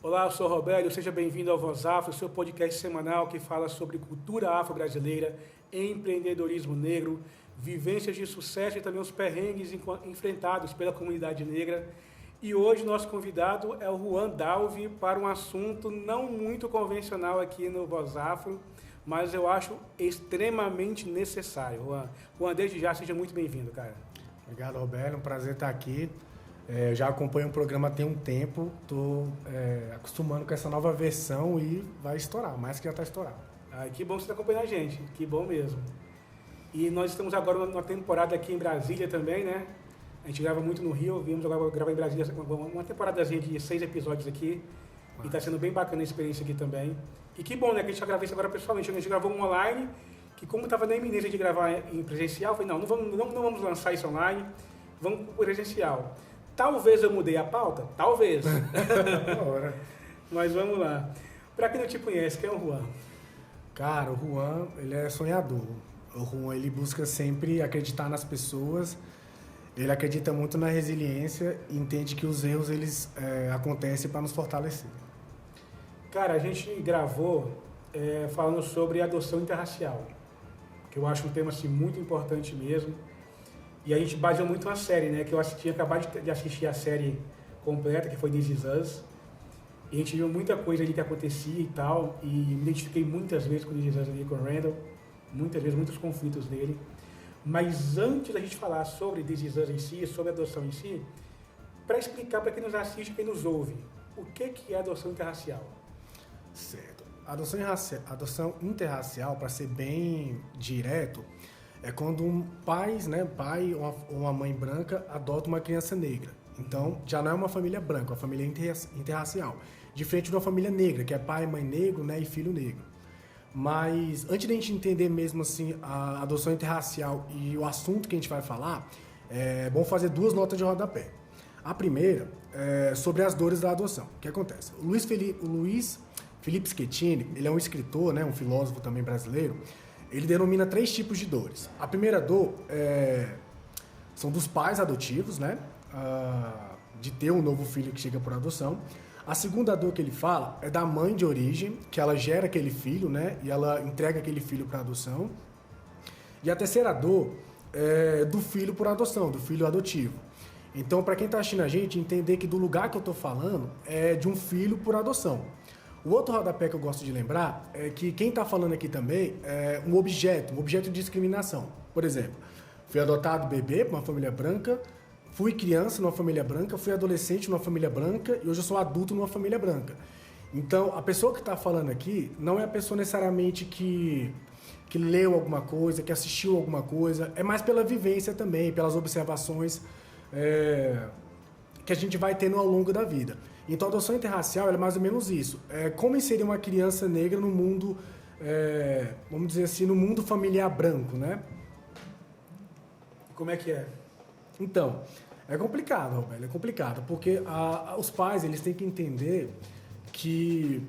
Olá, eu sou o Roberto, seja bem-vindo ao Voz Afro, seu podcast semanal que fala sobre cultura afro-brasileira, empreendedorismo negro, vivências de sucesso e também os perrengues enfrentados pela comunidade negra. E hoje nosso convidado é o Juan Dalvi para um assunto não muito convencional aqui no Voz Afro, mas eu acho extremamente necessário. Juan, desde já, seja muito bem-vindo, cara. Obrigado, Roberto. É um prazer estar aqui. Já acompanho o programa tem um tempo, estou acostumando com essa nova versão e vai estourar, mais que já está estourado. Que bom que você está acompanhando a gente, que bom mesmo. E nós estamos agora numa temporada aqui em Brasília também, né? A gente grava muito no Rio, viemos agora gravar em Brasília uma temporadazinha de 6 episódios aqui. E está sendo bem bacana a experiência aqui também. E que bom, né, que a gente já gravou isso agora pessoalmente. A gente gravou um online, que como estava na iminência de gravar em presencial, eu falei, não vamos lançar isso online, vamos pro presencial. Talvez eu mudei a pauta? Talvez. Mas vamos lá. Para quem não te conhece, quem é o Juan? Cara, o Juan, ele é sonhador. O Juan, ele busca sempre acreditar nas pessoas. Ele acredita muito na resiliência e entende que os erros, eles acontecem para nos fortalecer. Cara, a gente gravou falando sobre adoção interracial, que eu acho um tema assim, muito importante mesmo. E a gente baseou muito na série, né? Que eu tinha acabado de assistir a série completa, que foi This Is Us. E a gente viu muita coisa ali que acontecia e tal. E me identifiquei muitas vezes com o This Is Us ali, com o Randall. Muitas vezes, muitos conflitos dele. Mas antes da gente falar sobre This Is Us em si, sobre a adoção em si, para explicar para quem nos assiste e quem nos ouve, o que é adoção interracial? Certo. Adoção interracial, para ser bem direto, é quando um pai ou uma mãe branca adota uma criança negra. Então, já não é uma família branca, é uma família interracial. Diferente de uma família negra, que é pai, mãe negro, né, e filho negro. Mas, antes de a gente entender mesmo assim a adoção interracial e o assunto que a gente vai falar, é bom fazer duas notas de rodapé. A primeira é sobre as dores da adoção. O que acontece? O Luiz Felipe Schettini, ele é um escritor, né, um filósofo também brasileiro. Ele denomina 3 tipos de dores. A primeira dor são dos pais adotivos, né? De ter um novo filho que chega por adoção. A segunda dor que ele fala é da mãe de origem, que ela gera aquele filho, né? E ela entrega aquele filho para adoção. E a terceira dor é do filho por adoção, do filho adotivo. Então, para quem está assistindo a gente, entender que do lugar que eu estou falando é de um filho por adoção. O outro rodapé que eu gosto de lembrar é que quem está falando aqui também é um objeto de discriminação. Por exemplo, fui adotado bebê por uma família branca, fui criança numa família branca, fui adolescente numa família branca e hoje eu sou adulto numa família branca. Então, a pessoa que está falando aqui não é a pessoa necessariamente que leu alguma coisa, que assistiu alguma coisa, é mais pela vivência também, pelas observações que a gente vai tendo ao longo da vida. Então, a adoção interracial é mais ou menos isso. É como inserir uma criança negra no mundo, vamos dizer assim, no mundo familiar branco, né? Como é que é? Então, é complicado, Roberto, é complicado, porque os pais, eles têm que entender que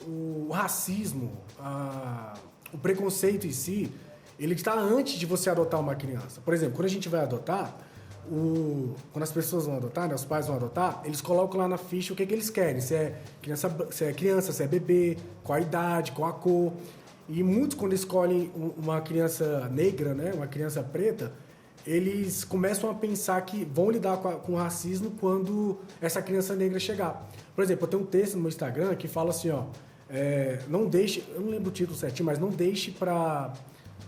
o racismo, o preconceito em si, ele está antes de você adotar uma criança. Por exemplo, quando a gente vai adotar, quando as pessoas vão adotar, né, os pais vão adotar, eles colocam lá na ficha o que eles querem, se é criança, se é bebê, qual a idade, qual a cor. E muitos, quando escolhem uma criança negra, né, uma criança preta, eles começam a pensar que vão lidar com o racismo quando essa criança negra chegar. Por exemplo, eu tenho um texto no meu Instagram que fala assim, não deixe, eu não lembro o título certinho, mas não deixe para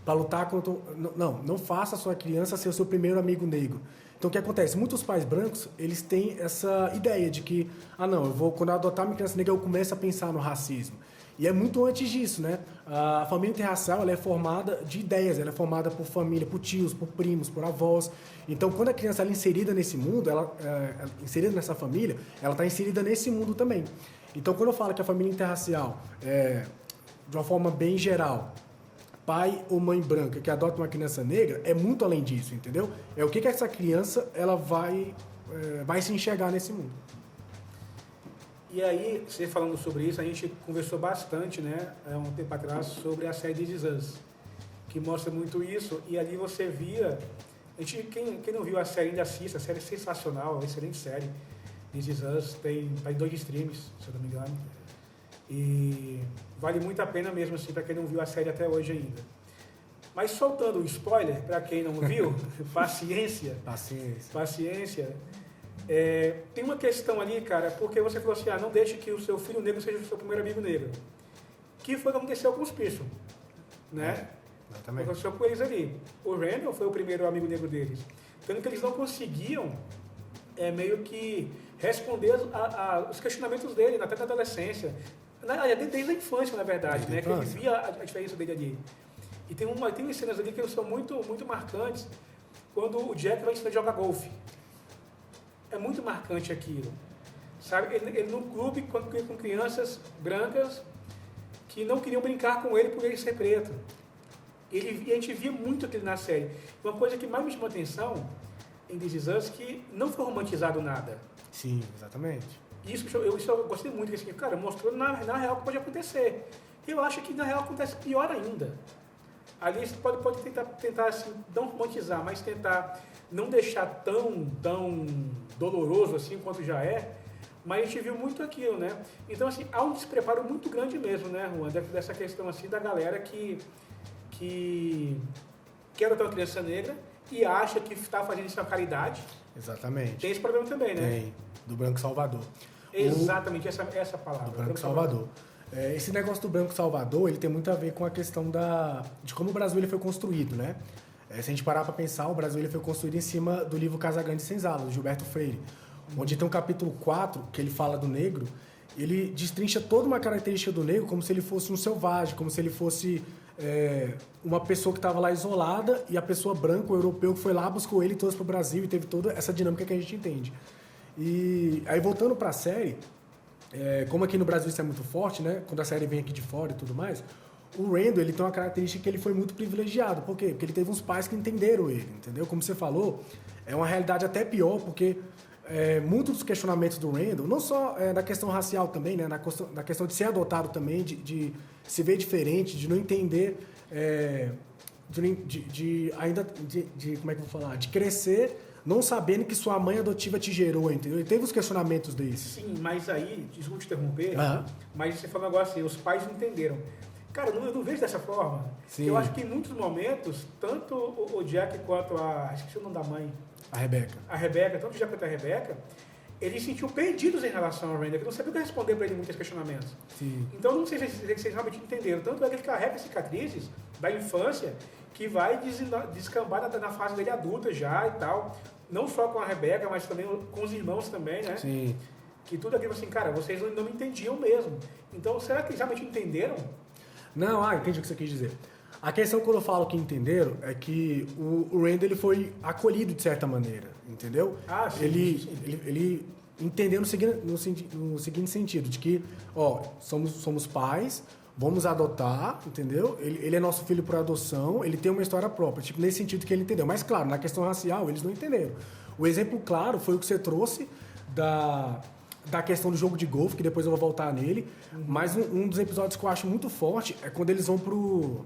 lutar contra... Não faça a sua criança ser o seu primeiro amigo negro. Então, o que acontece? Muitos pais brancos, eles têm essa ideia de que, quando eu adotar uma criança negra, eu começo a pensar no racismo. E é muito antes disso, né? A família interracial, ela é formada de ideias, ela é formada por família, por tios, por primos, por avós. Então, quando a criança ela é inserida nesse mundo, inserida nessa família, ela está inserida nesse mundo também. Então, quando eu falo que a família interracial, de uma forma bem geral, pai ou mãe branca que adota uma criança negra, é muito além disso, entendeu? É o que essa criança ela vai se enxergar nesse mundo. E aí, você falando sobre isso, a gente conversou bastante, né, um tempo atrás, sobre a série This Is Us, que mostra muito isso, e ali você via, quem não viu a série ainda assista, a série é sensacional, uma excelente série, This Is Us, tá em 2 streams, se eu não me engano. E vale muito a pena mesmo, assim, para quem não viu a série até hoje ainda. Mas soltando o spoiler, para quem não viu, paciência. Paciência. Tem uma questão ali, cara, porque você falou assim, não deixe que o seu filho negro seja o seu primeiro amigo negro. Que foi o que aconteceu com os Pearson, né? Exatamente. Aconteceu com eles ali. O Randall foi o primeiro amigo negro deles. Tanto que eles não conseguiam meio que responder os questionamentos dele, até na adolescência. Desde a infância, na verdade, né? Que ele via a diferença dele ali. E tem umas cenas ali que são muito, muito marcantes, quando o Jack vai ensinar a jogar golfe. É muito marcante aquilo. Sabe? Ele num clube com crianças brancas que não queriam brincar com ele por ele ser preto. E a gente via muito aquilo na série. Uma coisa que mais me chamou a atenção em This Is Us, que não foi romantizado nada. Sim, exatamente. Isso eu gostei muito, que assim, cara, mostrou na real que pode acontecer. Eu acho que na real acontece pior ainda. Ali você pode tentar assim, não romantizar, mas tentar não deixar tão doloroso assim quanto já é. Mas a gente viu muito aquilo, né? Então, assim, há um despreparo muito grande mesmo, né, Juan? Dessa questão assim da galera que quer adotar uma criança negra e acha que está fazendo isso uma caridade. Exatamente. Tem esse problema também, né? Tem, do Branco Salvador. Exatamente, essa palavra. Do Branco Salvador. Esse negócio do Branco Salvador, ele tem muito a ver com a questão de como o Brasil ele foi construído, né? Se a gente parar para pensar, o Brasil ele foi construído em cima do livro Casagrande Senzala, do Gilberto Freire, onde tem um capítulo 4, que ele fala do negro, ele destrincha toda uma característica do negro como se ele fosse um selvagem, como se ele fosse uma pessoa que estava lá isolada e a pessoa branca, o europeu, que foi lá, buscou ele e trouxe para o Brasil e teve toda essa dinâmica que a gente entende. E aí, voltando para a série, como aqui no Brasil isso é muito forte, né? Quando a série vem aqui de fora e tudo mais, o Randall, ele tem uma característica que ele foi muito privilegiado. Por quê? Porque ele teve uns pais que entenderam ele, entendeu? Como você falou, é uma realidade até pior, porque muitos dos questionamentos do Randall, não só da questão racial também, né? Na questão de ser adotado também, de se ver diferente, de não entender, como é que eu vou falar? De crescer não sabendo que sua mãe adotiva te gerou, entendeu? Ele teve os questionamentos desses. Sim, mas aí, desculpa te interromper, mas você falou agora assim, os pais não entenderam. Cara, eu não vejo dessa forma. Sim. Eu acho que em muitos momentos, tanto o Jack quanto esqueci o nome da mãe. A Rebeca, tanto o Jack quanto a Rebeca, eles se sentiam perdidos em relação ao Randall, que não sabiam o que responder para ele em muitos questionamentos. Sim. Então, não sei se vocês realmente entenderam. Tanto é que ele carrega cicatrizes da infância que vai descambar na fase dele adulta já e tal. Não só com a Rebeca, mas também com os irmãos também, né? Sim. Que tudo aquilo assim, cara, vocês não me entendiam mesmo. Então, será que eles realmente entenderam? Não, entendi o que você quis dizer. A questão quando eu falo que entenderam é que o Randall ele foi acolhido de certa maneira, entendeu? Sim, ele entendeu no seguinte sentido, de que, somos pais, vamos adotar, entendeu? Ele é nosso filho por adoção, ele tem uma história própria, tipo, nesse sentido que ele entendeu. Mas, claro, na questão racial, eles não entenderam. O exemplo claro foi o que você trouxe da questão do jogo de golfe, que depois eu vou voltar nele. Mas um dos episódios que eu acho muito forte é quando eles vão pro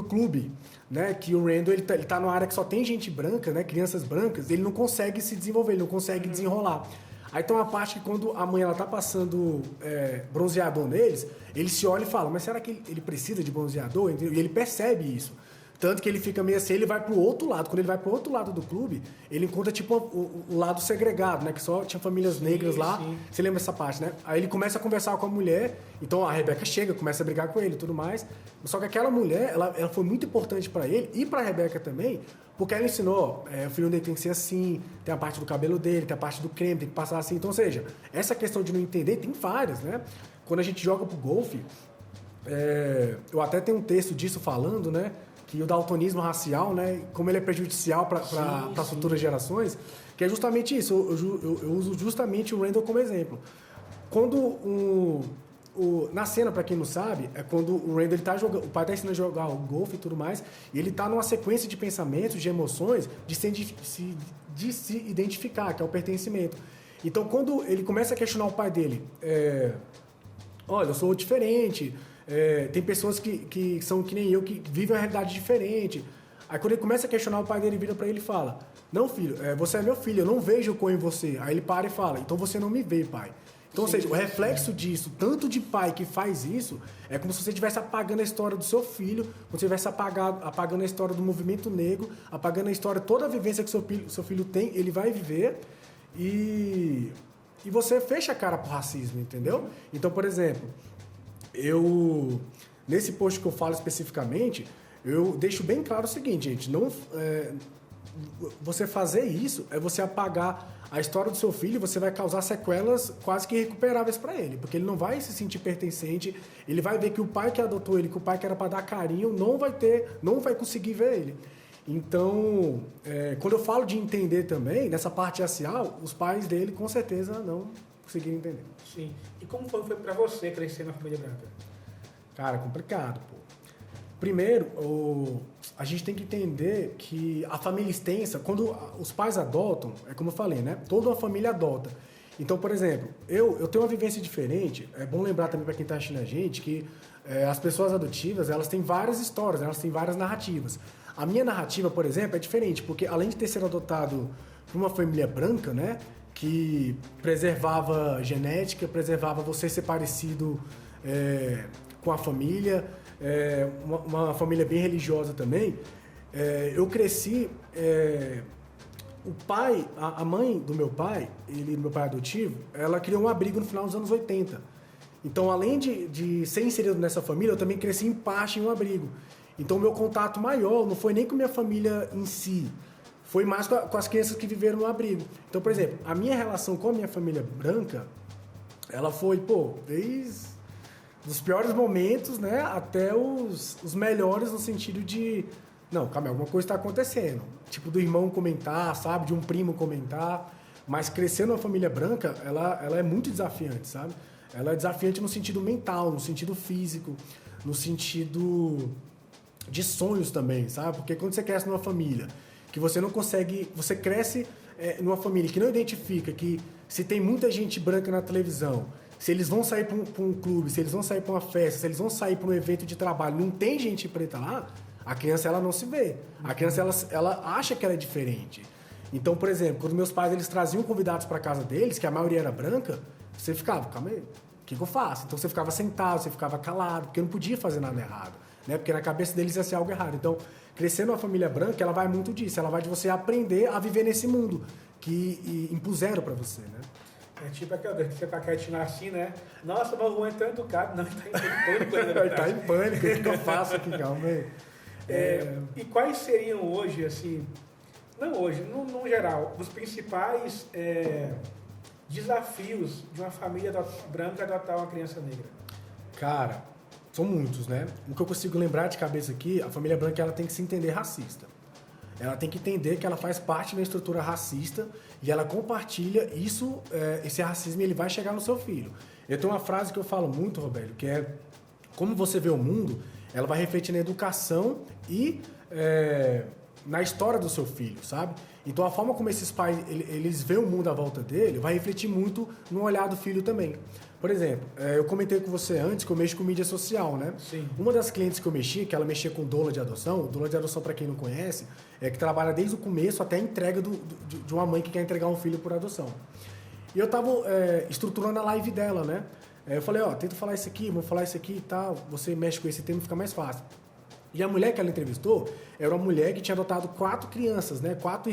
clube, né? Que o Randall ele tá numa área que só tem gente branca, né? Crianças brancas, ele não consegue se desenvolver, ele não consegue desenrolar. Aí tem uma parte que quando a mãe ela tá passando bronzeador neles, ele se olha e fala, mas será que ele precisa de bronzeador? E ele percebe isso. Tanto que ele fica meio assim, ele vai pro outro lado. Quando ele vai pro outro lado do clube, ele encontra tipo o lado segregado, né? Que só tinha famílias negras lá. Sim. Você lembra essa parte, né? Aí ele começa a conversar com a mulher. Então a Rebeca chega, começa a brigar com ele e tudo mais. Só que aquela mulher, ela foi muito importante para ele e pra Rebeca também, porque ela ensinou, o filho dele tem que ser assim, tem a parte do cabelo dele, tem a parte do creme, tem que passar assim. Então, ou seja, essa questão de não entender, tem várias, né? Quando a gente joga pro golfe, eu até tenho um texto disso falando, né? Que o daltonismo racial, né, como ele é prejudicial para as futuras gerações, que é justamente isso. Eu uso justamente o Randall como exemplo. Quando na cena, para quem não sabe, é quando o Randall ele tá jogando, o pai está ensinando a jogar o golfe e tudo mais, e ele está numa sequência de pensamentos, de emoções, de se identificar, que é o pertencimento. Então, quando ele começa a questionar o pai dele, olha, eu sou diferente. Tem pessoas que são que nem eu, que vivem uma realidade diferente. Aí quando ele começa a questionar, o pai dele vira pra ele e fala: não, filho, você é meu filho, eu não vejo cor em você. Aí ele para e fala: então você não me vê, pai. Então, ou seja, o reflexo disso, tanto de pai que faz isso, é como se você estivesse apagando a história do seu filho, como se você estivesse apagando a história do movimento negro, apagando a história, toda a vivência que seu filho tem, ele vai viver e você fecha a cara pro racismo, entendeu? Então, por exemplo, nesse post que eu falo especificamente, eu deixo bem claro o seguinte, gente, você fazer isso é você apagar a história do seu filho, você vai causar sequelas quase que irrecuperáveis para ele, porque ele não vai se sentir pertencente, ele vai ver que o pai que adotou ele, que o pai que era para dar carinho, não vai conseguir ver ele. Então, quando eu falo de entender também, nessa parte racial, os pais dele com certeza não conseguiram entender. Sim. E como foi para você crescer na família branca? Cara, complicado, pô. Primeiro, a gente tem que entender que a família extensa, quando os pais adotam, é como eu falei, né? Toda uma família adota. Então, por exemplo, eu tenho uma vivência diferente. É bom lembrar também para quem está assistindo a gente que as pessoas adotivas, elas têm várias histórias, elas têm várias narrativas. A minha narrativa, por exemplo, é diferente, porque além de ter sido adotado por uma família branca, né? Que preservava genética, preservava você ser parecido com a família, uma família bem religiosa também. Eu cresci... a mãe do meu pai adotivo, ela criou um abrigo no final dos anos 80. Então, além de ser inserido nessa família, eu também cresci em parte em um abrigo. Então, o meu contato maior não foi nem com minha família em si, foi mais com as crianças que viveram no abrigo. Então, por exemplo, a minha relação com a minha família branca, ela foi, desde os piores momentos, né, até os melhores no sentido de... Não, calma, alguma coisa está acontecendo. Tipo, do irmão comentar, sabe? De um primo comentar. Mas crescer numa família branca, ela é muito desafiante, sabe? Ela é desafiante no sentido mental, no sentido físico, no sentido de sonhos também, sabe? Porque quando você cresce numa família que você não consegue... Você cresce numa família que não identifica que se tem muita gente branca na televisão, se eles vão sair para um clube, se eles vão sair para uma festa, se eles vão sair para um evento de trabalho, não tem gente preta lá, a criança ela não se vê. A criança ela acha que ela é diferente. Então, por exemplo, quando meus pais eles traziam convidados para casa deles, que a maioria era branca, você ficava, calma aí, o que eu faço? Então você ficava sentado, você ficava calado, porque não podia fazer nada errado, né? Porque na cabeça deles ia ser algo errado. Então, crescer numa família branca, ela vai muito disso, ela vai de você aprender a viver nesse mundo que impuseram para você, né? É tipo aquela que você tá quietinho assim, né? Nossa, mas o Juan tá educado. Não, ele tá em pânico. Ele tá em pânico, o que eu faço aqui, calma aí. E quais seriam hoje, assim, não hoje, no geral, os principais desafios de uma família branca adotar uma criança negra? Cara, são muitos, né? O que eu consigo lembrar de cabeça aqui, a família branca ela tem que se entender racista. Ela tem que entender que ela faz parte da estrutura racista e ela compartilha isso, esse racismo, ele vai chegar no seu filho. Eu tenho uma frase que eu falo muito, Roberto, que é: como você vê o mundo, ela vai refletir na educação e na história do seu filho, sabe? Então a forma como esses pais eles veem o mundo à volta dele vai refletir muito no olhar do filho também. Por exemplo, eu comentei com você antes que eu mexo com mídia social, né? Sim. Uma das clientes que eu mexi, que ela mexia com doula de adoção, para quem não conhece, é que trabalha desde o começo até a entrega de uma mãe que quer entregar um filho por adoção. E eu tava estruturando a live dela, né? Eu falei, tenta falar isso aqui, vou falar isso aqui e tal, você mexe com esse tema, fica mais fácil. E a mulher que ela entrevistou era uma mulher que tinha adotado 4 crianças, né? 4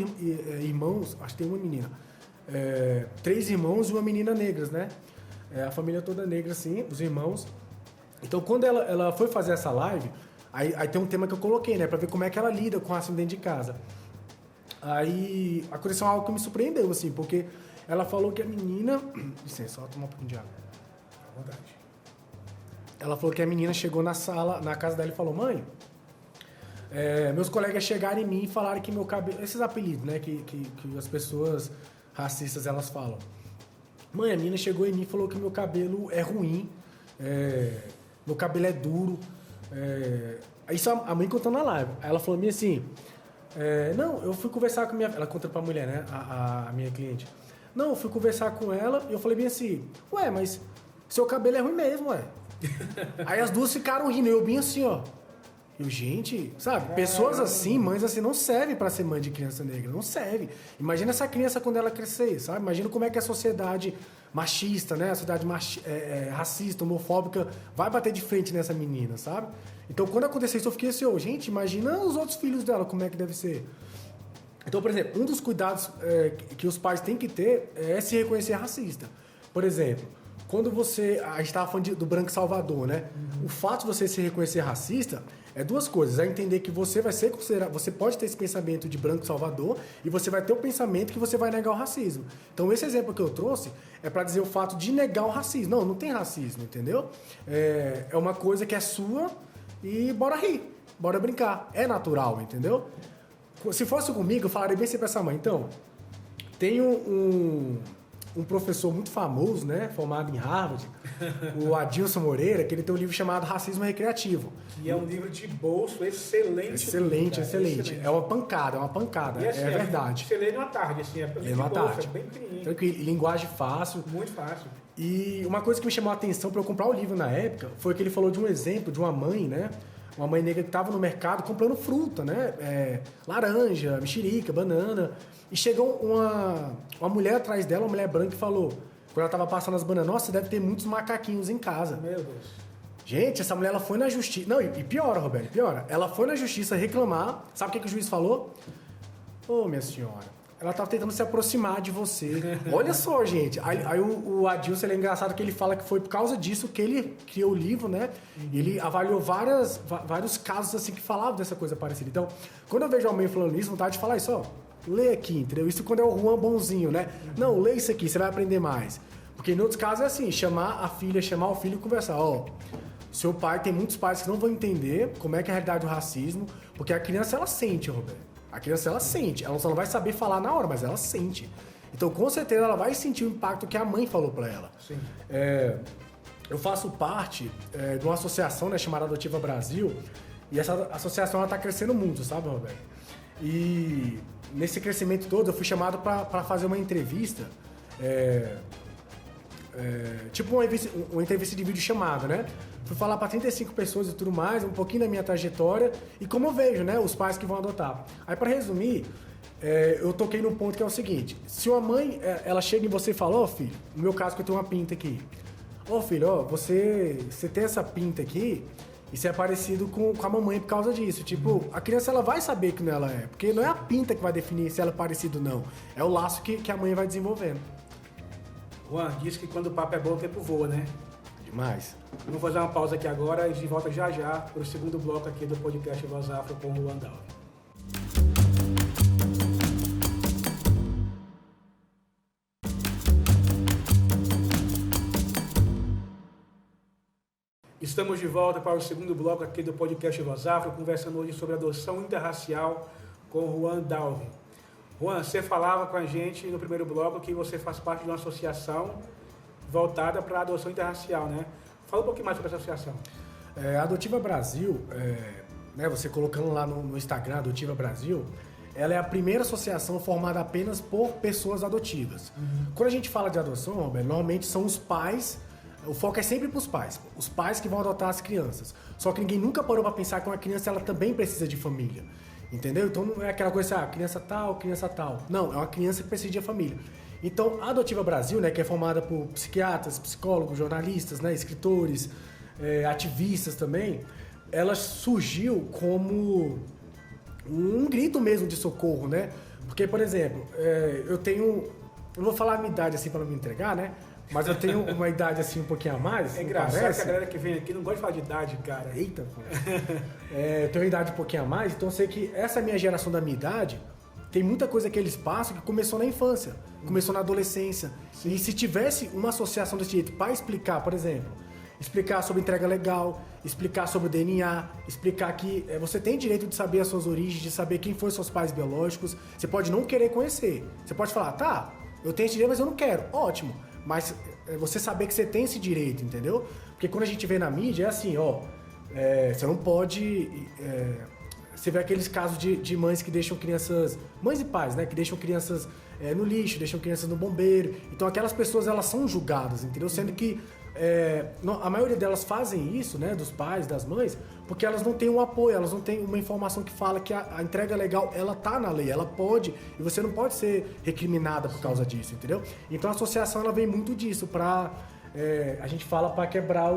irmãos, acho que tem uma menina. 3 irmãos e uma menina negras, né? A família toda negra, assim, os irmãos. Então, quando ela foi fazer essa live, aí tem um tema que eu coloquei, né? Pra ver como é que ela lida com o racismo dentro de casa. Aí aconteceu algo que me surpreendeu, assim, porque ela falou que a menina... Licença, só tomar um pouquinho de água. À vontade. Ela falou que a menina chegou na casa dela e falou: mãe, meus colegas chegaram em mim e falaram que meu cabelo... Esses apelidos, né? Que as pessoas racistas, elas falam. Mãe, a menina chegou em mim e falou que meu cabelo é ruim, meu cabelo é duro. Isso a mãe contando na live. Aí ela falou assim, não, eu fui conversar com minha... Ela contou pra mulher, né? A minha cliente. Não, eu fui conversar com ela e eu falei bem assim, ué, mas seu cabelo é ruim mesmo, ué. Aí as duas ficaram rindo, eu bem assim, ó. Eu, gente, sabe? Pessoas assim, mães assim, não servem para ser mãe de criança negra. Não serve. Imagina essa criança quando ela crescer, sabe? Imagina como é que a sociedade machista, né? A sociedade racista, homofóbica, vai bater de frente nessa menina, sabe? Então, quando aconteceu isso, eu fiquei assim, gente, imagina os outros filhos dela, como é que deve ser. Então, por exemplo, um dos cuidados que os pais têm que ter é se reconhecer racista. Por exemplo, quando você... A gente estava falando do Branco Salvador, né? Uhum. O fato de você se reconhecer racista é duas coisas. É entender que você vai ser considerado... Você pode ter esse pensamento de Branco Salvador e você vai ter o pensamento que você vai negar o racismo. Então, esse exemplo que eu trouxe é para dizer o fato de negar o racismo. Não tem racismo, entendeu? É uma coisa que é sua e bora rir, bora brincar. É natural, entendeu? Se fosse comigo, eu falaria bem sempre pra essa mãe. Então, tem um professor muito famoso, né, formado em Harvard, o Adilson Moreira, que ele tem um livro chamado Racismo Recreativo. E é um livro de bolso excelente. Excelente. É uma pancada, e assim, é verdade. Você lê numa tarde, assim, lê numa tarde. É bem pequenininho. Tranquilo, linguagem fácil. Muito fácil. E uma coisa que me chamou a atenção para eu comprar o livro na época foi que ele falou de um exemplo de uma mãe, né, uma mãe negra que estava no mercado comprando fruta, né, laranja, mexerica, banana. E chegou uma mulher atrás dela, uma mulher branca, e falou, quando ela estava passando as bananas, nossa, deve ter muitos macaquinhos em casa. Meu Deus. Gente, essa mulher, ela foi na justiça... Não, e piora, Roberto, piora. Ela foi na justiça reclamar. Sabe o que o juiz falou? Minha senhora, ela estava tentando se aproximar de você. Olha só, gente. Aí o Adilson, ele é engraçado que ele fala que foi por causa disso que ele criou o livro, né? E ele avaliou vários casos, assim, que falavam dessa coisa parecida. Então, quando eu vejo alguém falando isso, vontade de falar isso, lê aqui, entendeu? Isso quando é o Juan bonzinho, né? Não, lê isso aqui, você vai aprender mais. Porque em outros casos é assim, chamar o filho e conversar. Seu pai, tem muitos pais que não vão entender como é que é a realidade do racismo, porque a criança, ela sente, Roberto. A criança, ela sente. Ela só não vai saber falar na hora, mas ela sente. Então, com certeza, ela vai sentir o impacto que a mãe falou pra ela. Sim. Eu faço parte de uma associação, né, chamada Adotiva Brasil, e essa associação, ela tá crescendo muito, sabe, Roberto? E nesse crescimento todo, eu fui chamado para fazer uma entrevista, tipo uma entrevista de vídeo chamada, né? Fui falar para 35 pessoas e tudo mais, um pouquinho da minha trajetória e como eu vejo, né, os pais que vão adotar. Aí, para resumir, eu toquei num ponto que é o seguinte: se uma mãe, ela chega em você e fala, filho, no meu caso que eu tenho uma pinta aqui, filho, você tem essa pinta aqui, isso é parecido com a mamãe por causa disso. Tipo, a criança, ela vai saber que ela é. Porque não é a pinta que vai definir se ela é parecida ou não. É o laço que a mãe vai desenvolvendo. Juan, diz que quando o papo é bom, o tempo voa, né? Demais. Vamos fazer uma pausa aqui agora e de volta já para o segundo bloco aqui do podcast Voz Afro com o Juan Dalvi. Estamos de volta para o segundo bloco aqui do podcast Voz Afro, conversando hoje sobre adoção interracial com o Juan Dalvi. Juan, você falava com a gente no primeiro bloco que você faz parte de uma associação voltada para a adoção interracial, né? Fala um pouquinho mais sobre essa associação. A Adotiva Brasil, né, você colocando lá no Instagram, Adotiva Brasil, ela é a primeira associação formada apenas por pessoas adotivas. Quando a gente fala de adoção, Robert, normalmente são os pais. O foco é sempre para os pais que vão adotar as crianças. Só que ninguém nunca parou para pensar que uma criança, ela também precisa de família, entendeu? Então não é aquela coisa assim, criança tal. Não, é uma criança que precisa de família. Então a Adotiva Brasil, né, que é formada por psiquiatras, psicólogos, jornalistas, né, escritores, ativistas também, ela surgiu como um grito mesmo de socorro, né? Porque, por exemplo, eu não vou falar a minha idade assim para não me entregar, né? Mas eu tenho uma idade assim um pouquinho a mais. É engraçado que a galera que vem aqui não gosta de falar de idade, cara. Eita, pô. Eu tenho uma idade um pouquinho a mais, então eu sei que essa minha geração da minha idade tem muita coisa que eles passam que começou na infância, começou na adolescência. Sim. E se tivesse uma associação desse jeito para explicar, por exemplo, explicar sobre entrega legal, explicar sobre o DNA, explicar que você tem direito de saber as suas origens, de saber quem foram seus pais biológicos. Você pode não querer conhecer. Você pode falar, tá, eu tenho esse direito, mas eu não quero. Ótimo. Mas você saber que você tem esse direito, entendeu? Porque quando a gente vê na mídia, é assim, você não pode... Você vê aqueles casos de mães que deixam crianças... Mães e pais, né? Que deixam crianças no lixo, deixam crianças no bombeiro. Então aquelas pessoas, elas são julgadas, entendeu? Sendo que a maioria delas fazem isso, né, dos pais, das mães, porque elas não têm um apoio, elas não têm uma informação que fala que a entrega legal, ela tá na lei, ela pode, e você não pode ser recriminada por causa disso, entendeu? Então a associação, ela vem muito disso, a gente fala para quebrar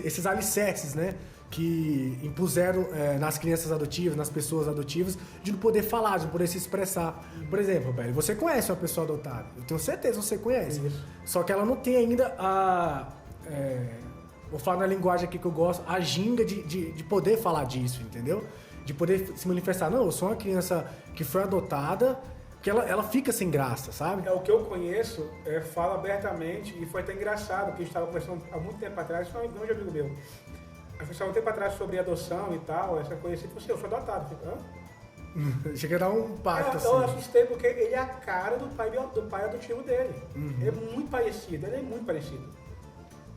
esses alicerces, né, que impuseram nas crianças adotivas, nas pessoas adotivas, de não poder falar, de não poder se expressar. Por exemplo, Roberto, você conhece uma pessoa adotada, eu tenho certeza que você conhece, só que ela não tem ainda vou falar na linguagem aqui que eu gosto, a ginga de poder falar disso, entendeu? De poder se manifestar. Não, eu sou uma criança que foi adotada, que ela fica sem graça, sabe? O que eu conheço fala abertamente, e foi até engraçado, que a gente estava conversando há muito tempo atrás, foi um grande amigo meu. Eu falei um tempo atrás sobre adoção e tal, essa coisa assim, eu sou adotado. Eu falei, hã? Chega a dar um impacto assim. Eu assustei porque ele é a cara do pai adotivo dele. Ele é muito parecido,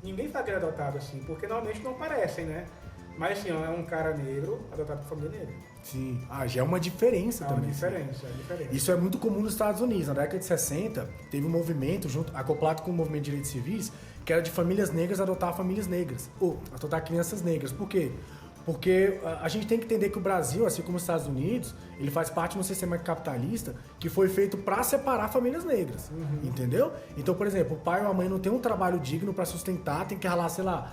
Ninguém fala que ele é adotado assim, porque normalmente não parecem, né? Mas assim, é um cara negro adotado por família negra. Sim, já é uma diferença também. É uma diferença. Isso é muito comum nos Estados Unidos. Na década de 60, teve um movimento, acoplado com o movimento de direitos civis, que era de famílias negras adotar famílias negras, ou adotar crianças negras. Por quê? Porque a gente tem que entender que o Brasil, assim como os Estados Unidos, ele faz parte de um sistema capitalista que foi feito para separar famílias negras, entendeu? Então, por exemplo, o pai ou a mãe não tem um trabalho digno para sustentar, tem que ralar, sei lá,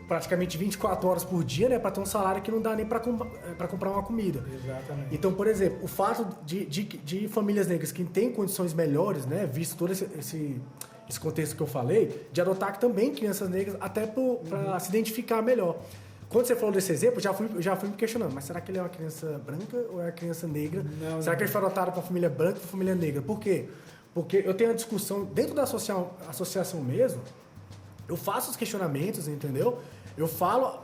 praticamente 24 horas por dia, né, para ter um salário que não dá nem para comprar uma comida. Exatamente. Então, por exemplo, o fato de famílias negras que têm condições melhores, né, visto todo esse contexto que eu falei, de adotar também crianças negras, até para se identificar melhor. Quando você falou desse exemplo, já fui me questionando, mas será que ele é uma criança branca ou é uma criança negra? Será que ele foi adotado para uma família branca ou para uma família negra? Por quê? Porque eu tenho uma discussão dentro da associação mesmo, eu faço os questionamentos, entendeu? Eu falo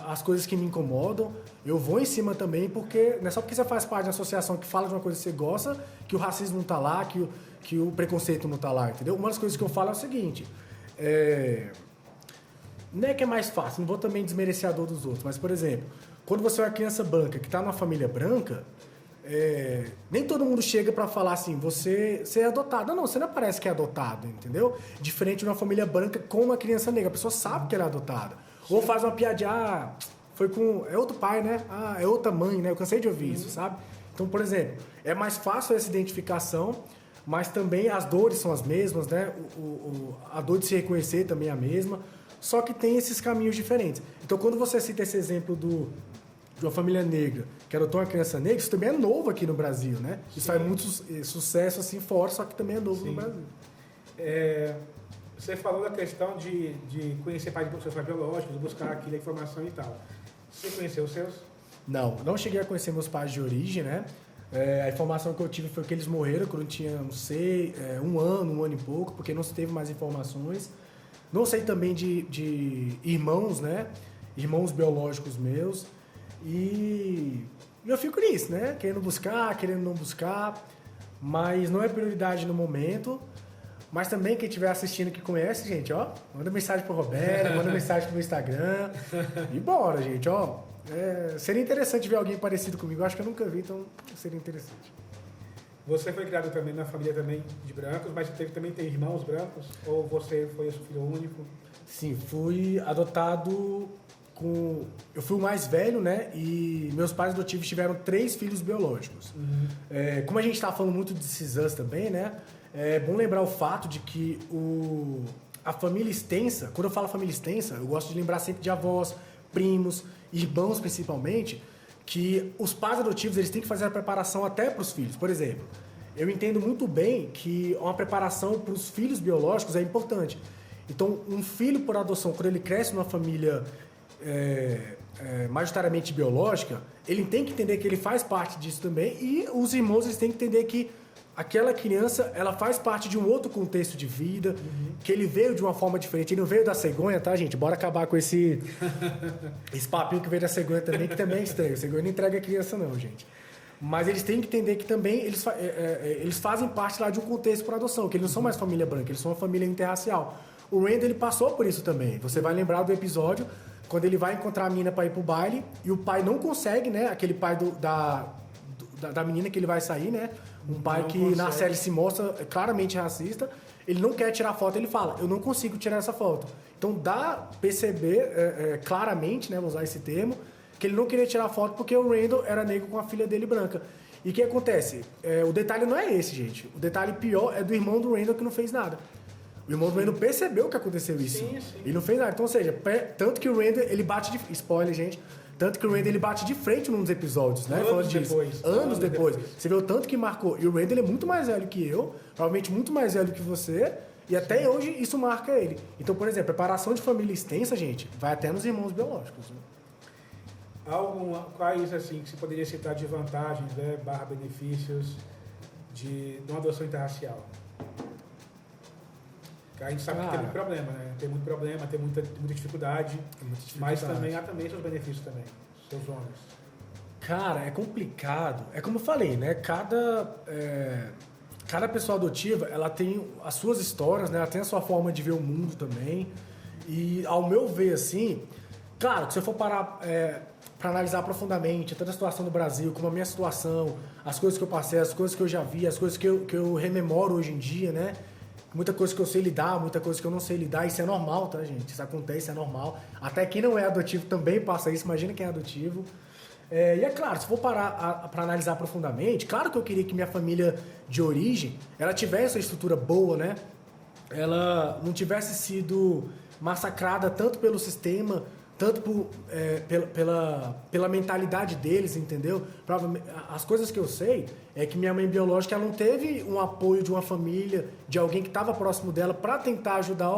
as coisas que me incomodam, eu vou em cima também, porque não é só porque você faz parte de uma associação que fala de uma coisa que você gosta, que o racismo não tá lá, que o preconceito não tá lá, entendeu? Uma das coisas que eu falo é o seguinte, não é que é mais fácil, não vou também desmerecer a dor dos outros, mas, por exemplo, quando você é uma criança branca que está numa família branca, nem todo mundo chega para falar assim, você é adotado. Não, você não parece que é adotado, entendeu? Diferente de uma família branca com uma criança negra, a pessoa sabe que ela é adotada. Sim. Ou faz uma piadinha, é outro pai, né? É outra mãe, né? Eu cansei de ouvir isso, sabe? Então, por exemplo, é mais fácil essa identificação, mas também as dores são as mesmas, né? A dor de se reconhecer também é a mesma. Só que tem esses caminhos diferentes. Então, quando você cita esse exemplo de uma família negra que adotou uma criança negra, isso também é novo aqui no Brasil, né? Isso faz muito sucesso assim fora, só que também é novo no Brasil. Você falou da questão de conhecer seus pais biológicos, buscar aqui a informação e tal. Você conheceu os seus? Não cheguei a conhecer meus pais de origem, né? A informação que eu tive foi que eles morreram quando eu tinha, não sei, um ano e pouco, porque não se teve mais informações. Não sei também de irmãos, né? Irmãos biológicos meus. E eu fico nisso, né? Querendo buscar, querendo não buscar. Mas não é prioridade no momento. Mas também quem estiver assistindo que conhece, gente, ó, manda mensagem pro Roberto, manda mensagem pro meu Instagram. E bora, gente, ó. Seria interessante ver alguém parecido comigo. Eu acho que eu nunca vi, então seria interessante. Você foi criado também na família também de brancos, mas você também tem irmãos brancos? Ou você foi o filho único? Sim, fui adotado eu fui o mais velho, né? E meus pais adotivos tiveram 3 filhos biológicos. Como a gente tá falando muito de cisãs também, né? É bom lembrar o fato de que a família extensa, quando eu falo família extensa, eu gosto de lembrar sempre de avós, primos, irmãos principalmente, que os pais adotivos eles têm que fazer a preparação até para os filhos. Por exemplo, eu entendo muito bem que uma preparação para os filhos biológicos é importante. Então, um filho por adoção, quando ele cresce numa família majoritariamente biológica, ele tem que entender que ele faz parte disso também, e os irmãos eles têm que entender que aquela criança, ela faz parte de um outro contexto de vida, que ele veio de uma forma diferente. Ele não veio da cegonha, tá, gente? Bora acabar com esse papinho que veio da cegonha também, que também é estranho. A cegonha não entrega a criança não, gente. Mas eles têm que entender que também eles fazem parte lá de um contexto para adoção, que eles não são mais família branca, eles são uma família interracial. O Randall, ele passou por isso também. Você vai lembrar do episódio quando ele vai encontrar a menina para ir pro baile e o pai não consegue, né? Aquele pai da menina que ele vai sair, né? Um pai que na série se mostra claramente racista. ele não quer tirar foto, ele fala, eu não consigo tirar essa foto. Então dá perceber claramente, né, vou usar esse termo, que ele não queria tirar foto porque o Randall era negro com a filha dele branca. E o que acontece? O detalhe não é esse, gente. O detalhe pior é do irmão do Randall que não fez nada. O irmão do Randall percebeu que aconteceu isso. Sim. Ele não fez nada. Então, ou seja, tanto que o Randall, ele bate de... Spoiler, gente. Tanto que o Randall, ele bate de frente num dos episódios, né? Anos depois. Você vê o tanto que marcou. E o Randall é muito mais velho que eu, provavelmente muito mais velho que você, e até hoje isso marca ele. Então, por exemplo, preparação de família extensa, gente, vai até nos irmãos biológicos. Né? Quais, assim, que você poderia citar de vantagens, né, barra benefícios de uma adoção interracial? A gente sabe que tem muito problema, né? Tem muito problema, tem muita dificuldade, mas também há seus benefícios também, seus ônus. Cara, é complicado. É como eu falei, né? Cada pessoa adotiva, ela tem as suas histórias, né? Ela tem a sua forma de ver o mundo também. E, ao meu ver, assim... Claro, que se eu for parar para analisar profundamente toda a situação do Brasil, como a minha situação, as coisas que eu passei, as coisas que eu já vi, as coisas que eu rememoro hoje em dia, né? Muita coisa que eu sei lidar, muita coisa que eu não sei lidar. Isso é normal, tá, gente? Isso acontece, é normal. Até quem não é adotivo também passa isso. Imagina quem é adotivo. E é claro, se for parar para analisar profundamente, claro que eu queria que minha família de origem, ela tivesse uma estrutura boa, né? Ela não tivesse sido massacrada tanto pelo sistema, tanto pela mentalidade deles, entendeu? As coisas que eu sei é que minha mãe biológica ela não teve um apoio de uma família, de alguém que estava próximo dela para tentar ajudar,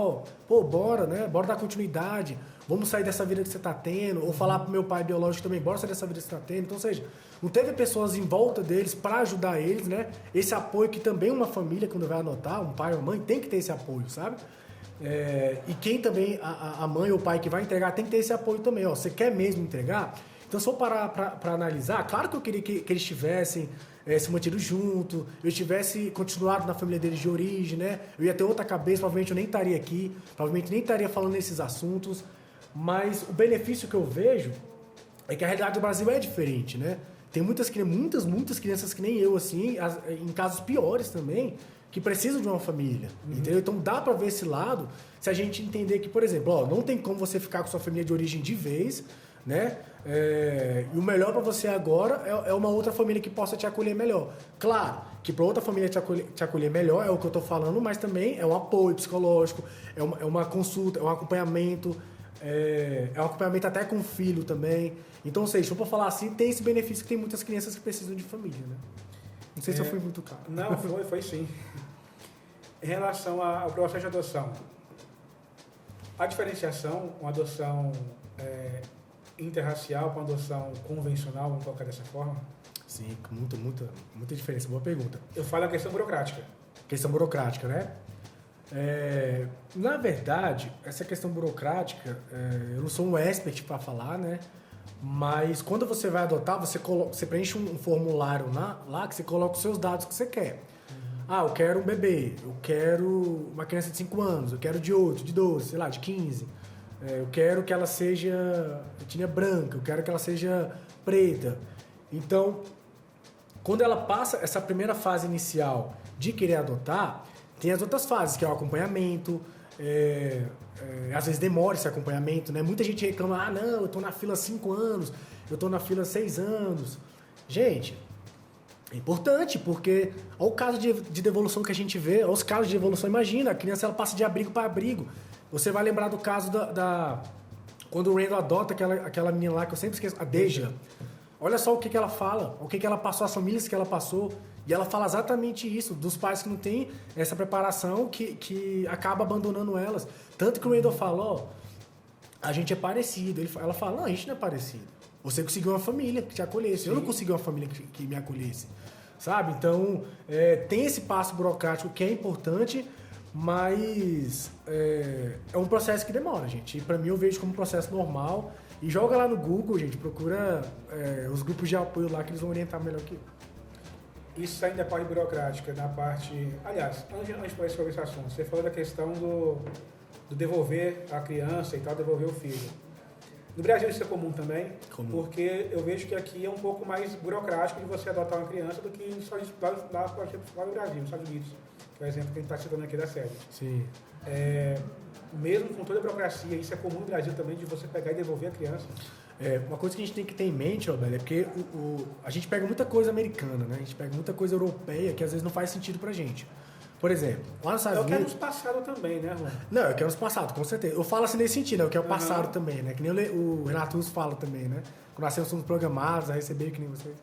bora, né? Bora dar continuidade, vamos sair dessa vida que você está tendo, ou falar pro meu pai biológico também, bora sair dessa vida que você está tendo. Então, ou seja, não teve pessoas em volta deles para ajudar eles, né? Esse apoio que também uma família, quando vai adotar, um pai ou mãe, tem que ter esse apoio, sabe? E quem também, a mãe ou o pai que vai entregar, tem que ter esse apoio também. Você quer mesmo entregar? Então, se eu parar para analisar, claro que eu queria que eles tivessem se mantido junto, eu tivesse continuado na família deles de origem, né? Eu ia ter outra cabeça, provavelmente eu nem estaria aqui, provavelmente nem estaria falando nesses assuntos, mas o benefício que eu vejo é que a realidade do Brasil é diferente, né? Tem muitas crianças que nem eu, assim, em casos piores também, que precisam de uma família, entendeu? Então dá pra ver esse lado, se a gente entender que, por exemplo, não tem como você ficar com sua família de origem de vez, né? E o melhor pra você agora é uma outra família que possa te acolher melhor. Claro que pra outra família te acolher melhor é o que eu tô falando, mas também é um apoio psicológico, é uma consulta, é um acompanhamento, é um acompanhamento até com o filho também. Então, ou seja, se eu for falar assim, tem esse benefício que tem muitas crianças que precisam de família, né? Não sei se eu fui muito claro. Não, foi sim. Em relação ao processo de adoção, a diferenciação, uma adoção interracial para uma adoção convencional, vamos colocar dessa forma? Sim, muita diferença. Boa pergunta. Eu falo a questão burocrática. Questão burocrática, né? Na verdade, essa questão burocrática, eu não sou um expert para falar, né? Mas quando você vai adotar, você preenche um formulário lá que você coloca os seus dados que você quer. Eu quero um bebê, eu quero uma criança de 5 anos, eu quero de 8, de 12, sei lá, de 15. Eu quero que ela seja etnia branca, eu quero que ela seja preta. Então, quando ela passa essa primeira fase inicial de querer adotar, tem as outras fases, que é o acompanhamento. Às vezes demora esse acompanhamento, né? Muita gente reclama, não, eu tô na fila há 5 anos, eu tô na fila há 6 anos. Gente, é importante, porque olha o caso de devolução que a gente vê, olha os casos de devolução. Imagina, a criança ela passa de abrigo para abrigo. Você vai lembrar do caso quando o Randall adota aquela menina lá, que eu sempre esqueço, a Deja. Olha só o que ela fala, o que ela passou, as famílias que ela passou. E ela fala exatamente isso, dos pais que não têm essa preparação, que acaba abandonando elas. Tanto que o Randall fala, a gente é parecido. Ela fala, não, a gente não é parecido. Você conseguiu uma família que te acolhesse. Sim. Eu não consegui uma família que me acolhesse. Sabe? Então, tem esse passo burocrático que é importante, mas é um processo que demora, gente. E pra mim eu vejo como um processo normal. E joga lá no Google, gente, procura os grupos de apoio lá que eles vão orientar melhor que eu. Isso ainda é parte burocrática, na parte... Aliás, antes de sobre esse assunto, você falou da questão do devolver a criança e tal, devolver o filho. No Brasil isso é comum também, porque eu vejo que aqui é um pouco mais burocrático de você adotar uma criança do que só lá no Brasil, nos Estados Unidos, que é o exemplo que a gente está citando aqui da série. Sim. Mesmo com toda a burocracia, isso é comum no Brasil também, de você pegar e devolver a criança. Uma coisa que a gente tem que ter em mente, Abel, é porque a gente pega muita coisa americana, né? A gente pega muita coisa europeia que às vezes não faz sentido pra gente. Por exemplo, lá nos Estados É o que é Unidos... nos passado também, né, Juan? Não, é o que é nos passado, com certeza. Eu falo assim nesse sentido, é o que é o passado também, né? Que nem o Renato Russo fala também, né? Quando nós somos programados a receber, que nem vocês.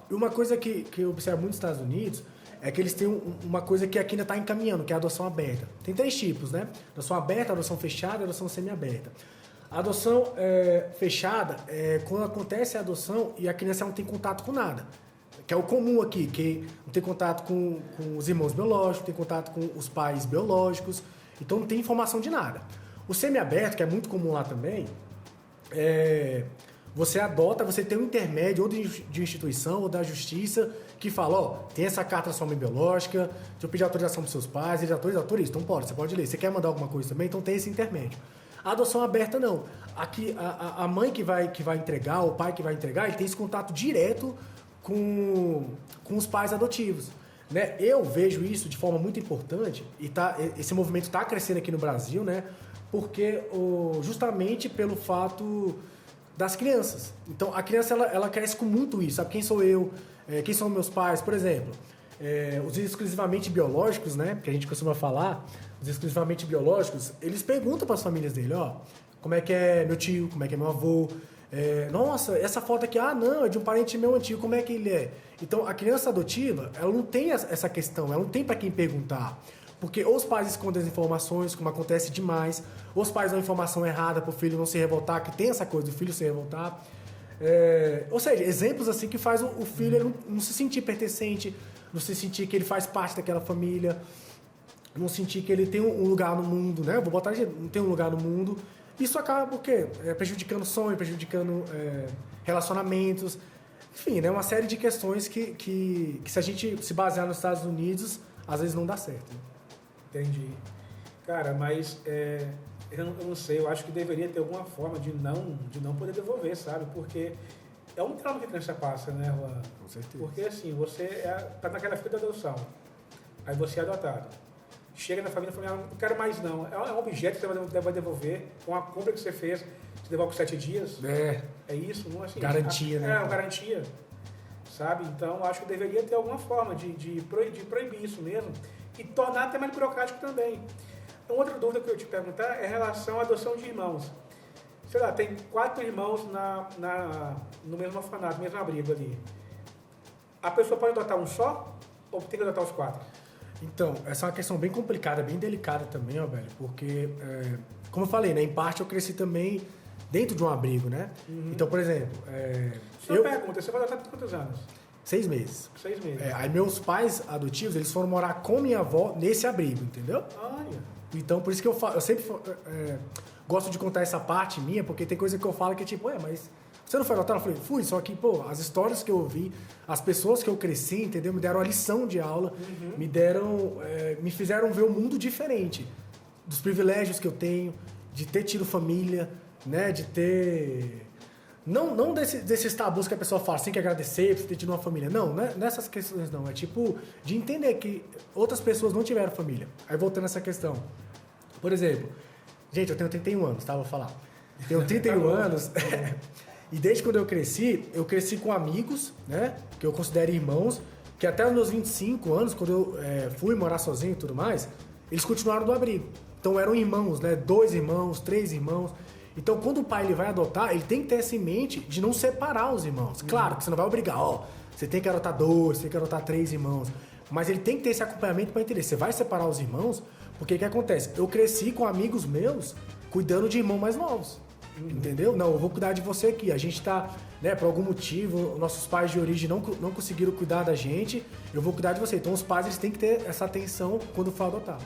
E uma coisa que eu observo muito nos Estados Unidos é que eles têm uma coisa que aqui ainda está encaminhando, que é a adoção aberta. Tem 3 tipos, né? Adoção aberta, adoção fechada e adoção semi-aberta. A adoção fechada é quando acontece a adoção e a criança não tem contato com nada. Que é o comum aqui, que não tem contato com os irmãos biológicos, não tem contato com os pais biológicos, então não tem informação de nada. O semi-aberto, que é muito comum lá também, você adota, você tem um intermédio ou de instituição ou da justiça que fala, ó, tem essa carta da sua mãe biológica, deixa eu pedir autorização dos seus pais, eles autorizam, então pode, você pode ler. Você quer mandar alguma coisa também, então tem esse intermédio. A adoção aberta não. Aqui a mãe que vai entregar, o pai que vai entregar, ele tem esse contato direto com os pais adotivos. Né? Eu vejo isso de forma muito importante e esse movimento está crescendo aqui no Brasil, né? Porque justamente pelo fato das crianças. Então a criança ela cresce com muito isso. Sabe quem sou eu? Quem são meus pais? Por exemplo, os exclusivamente biológicos, né? Que a gente costuma falar, os exclusivamente biológicos, eles perguntam para as famílias dele, ó, como é que é meu tio, como é que é meu avô. Nossa, essa foto aqui, não, é de um parente meu antigo, como é que ele é? Então, a criança adotiva, ela não tem essa questão, ela não tem para quem perguntar. Porque ou os pais escondem as informações, como acontece demais, ou os pais dão informação errada para o filho não se revoltar, que tem essa coisa do filho se revoltar. Ou seja, exemplos assim que faz o filho ele não se sentir pertencente, não se sentir que ele faz parte daquela família, não sentir que ele tem um lugar no mundo, né? Vou botar não tem um lugar no mundo. Isso acaba o quê? Prejudicando sonho, prejudicando relacionamentos, enfim, né? Uma série de questões que se a gente se basear nos Estados Unidos, às vezes não dá certo. Né? Entendi. Cara, mas eu não sei, eu acho que deveria ter alguma forma de não poder devolver, sabe? Porque é um trauma que a criança passa, né, Juan? Com certeza. Porque assim, você tá naquela fila da adoção, aí você é adotado. Chega na família e fala, não quero mais não. É um objeto que você vai devolver, com a compra que você fez, você devolve por 7 dias. É isso, não assim. Garantia, né? Uma garantia, sabe? Então, acho que deveria ter alguma forma de proibir isso mesmo e tornar até mais burocrático também. Uma outra dúvida que eu te perguntar é em relação à adoção de irmãos. Sei lá, tem 4 irmãos no mesmo orfanato, no mesmo abrigo ali. A pessoa pode adotar um só ou tem que adotar os 4? Então, essa é uma questão bem complicada, bem delicada também, ó, velho, porque, como eu falei, né, em parte eu cresci também dentro de um abrigo, né? Então, por exemplo... pergunta, você vai adotar por quantos anos? 6 meses. 6 meses. Aí meus pais adotivos, eles foram morar com minha avó nesse abrigo, entendeu? Olha. Então, por isso que eu sempre gosto de contar essa parte minha, porque tem coisa que eu falo que é tipo, mas... Você não foi adotado? Eu falei, fui, só que, as histórias que eu ouvi, as pessoas que eu cresci, entendeu? Me deram uma lição de aula, me fizeram ver um mundo diferente dos privilégios que eu tenho, de ter tido família, né? De ter... Não desses tabus que a pessoa fala, tem que agradecer por ter tido uma família. Não, nessas questões não. É tipo, de entender que outras pessoas não tiveram família. Aí voltando a essa questão. Por exemplo, gente, eu tenho 31 anos, tá? Vou falar. Tenho 31 anos... E desde quando eu cresci com amigos, né, que eu considero irmãos, que até os meus 25 anos, quando eu fui morar sozinho e tudo mais, eles continuaram do abrigo. Então eram irmãos, né, 2 irmãos, 3 irmãos. Então quando o pai ele vai adotar, ele tem que ter essa em mente de não separar os irmãos. Claro que você não vai obrigar, você tem que adotar 2, você tem que adotar 3 irmãos. Mas ele tem que ter esse acompanhamento para entender. Você vai separar os irmãos, porque o que acontece? Eu cresci com amigos meus cuidando de irmãos mais novos. Entendeu? Não, eu vou cuidar de você aqui. A gente tá, né, por algum motivo, nossos pais de origem não conseguiram cuidar da gente, eu vou cuidar de você. Então os pais eles têm que ter essa atenção quando for adotar.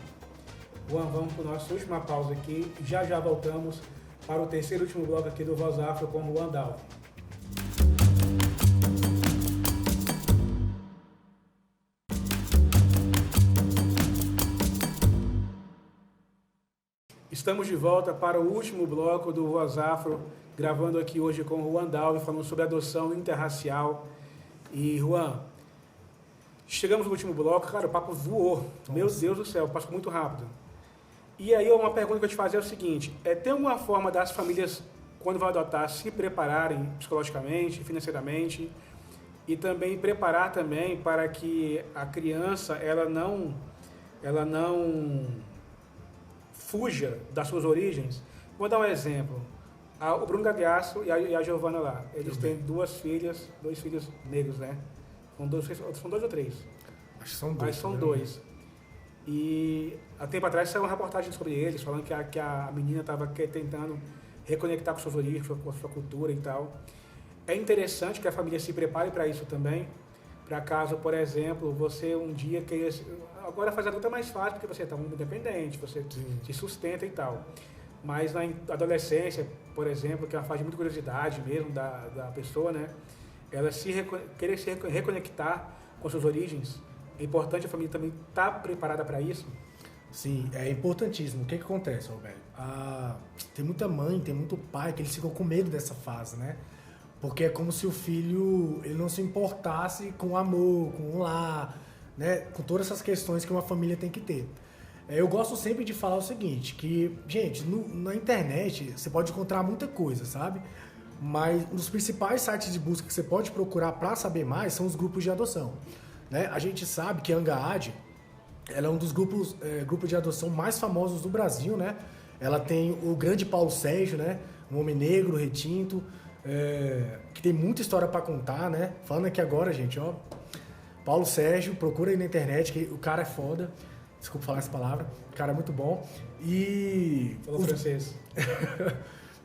Juan, vamos para a nossa última pausa aqui. Já voltamos para o terceiro e último bloco aqui do Voz Afro com o Juan Dalvi. Estamos de volta para o último bloco do Voz Afro, gravando aqui hoje com o Juan Dalvi, falando sobre adoção interracial. E, Juan, Chegamos no último bloco, cara, o papo voou. Meu Deus do céu, passou muito rápido. E aí uma pergunta que eu te fazer é o seguinte, tem alguma forma das famílias, quando vão adotar, se prepararem psicologicamente, financeiramente, e também preparar também para que a criança, ela não fuja das suas origens? Vou dar um exemplo. O Bruno Gagliasso e a Giovana lá, eles têm dois filhos negros, né? São dois ou três? Acho que são dois. Mas são dois. E há tempo atrás saiu uma reportagem sobre eles, falando que a menina estava tentando reconectar com suas origens, com a sua cultura e tal. É interessante que a família se prepare para isso também, para caso, por exemplo, você um dia queira... Agora fazer adulto é mais fácil, porque você está muito independente, você se sustenta e tal. Mas na adolescência, por exemplo, que é uma fase de muita curiosidade mesmo da pessoa, né? Ela querer se reconectar com suas origens. É importante a família também estar preparada para isso? Sim, é importantíssimo. O que acontece, Roberto? Tem muita mãe, tem muito pai que eles ficam com medo dessa fase, né? Porque é como se o filho ele não se importasse com o amor, com o lar, né? Com todas essas questões que uma família tem que ter. Eu gosto sempre de falar o seguinte, que, gente, na internet você pode encontrar muita coisa, sabe? Mas um dos principais sites de busca que você pode procurar para saber mais são os grupos de adoção. Né? A gente sabe que a Angaad, ela é um dos grupos de adoção mais famosos do Brasil, né? Ela tem o grande Paulo Sérgio, né? Um homem negro, retinto, que tem muita história para contar, né? Falando aqui agora, gente, ó, Paulo Sérgio, procura aí na internet, que o cara é foda. Desculpa falar essa palavra, o cara é muito bom. E... Falou francês.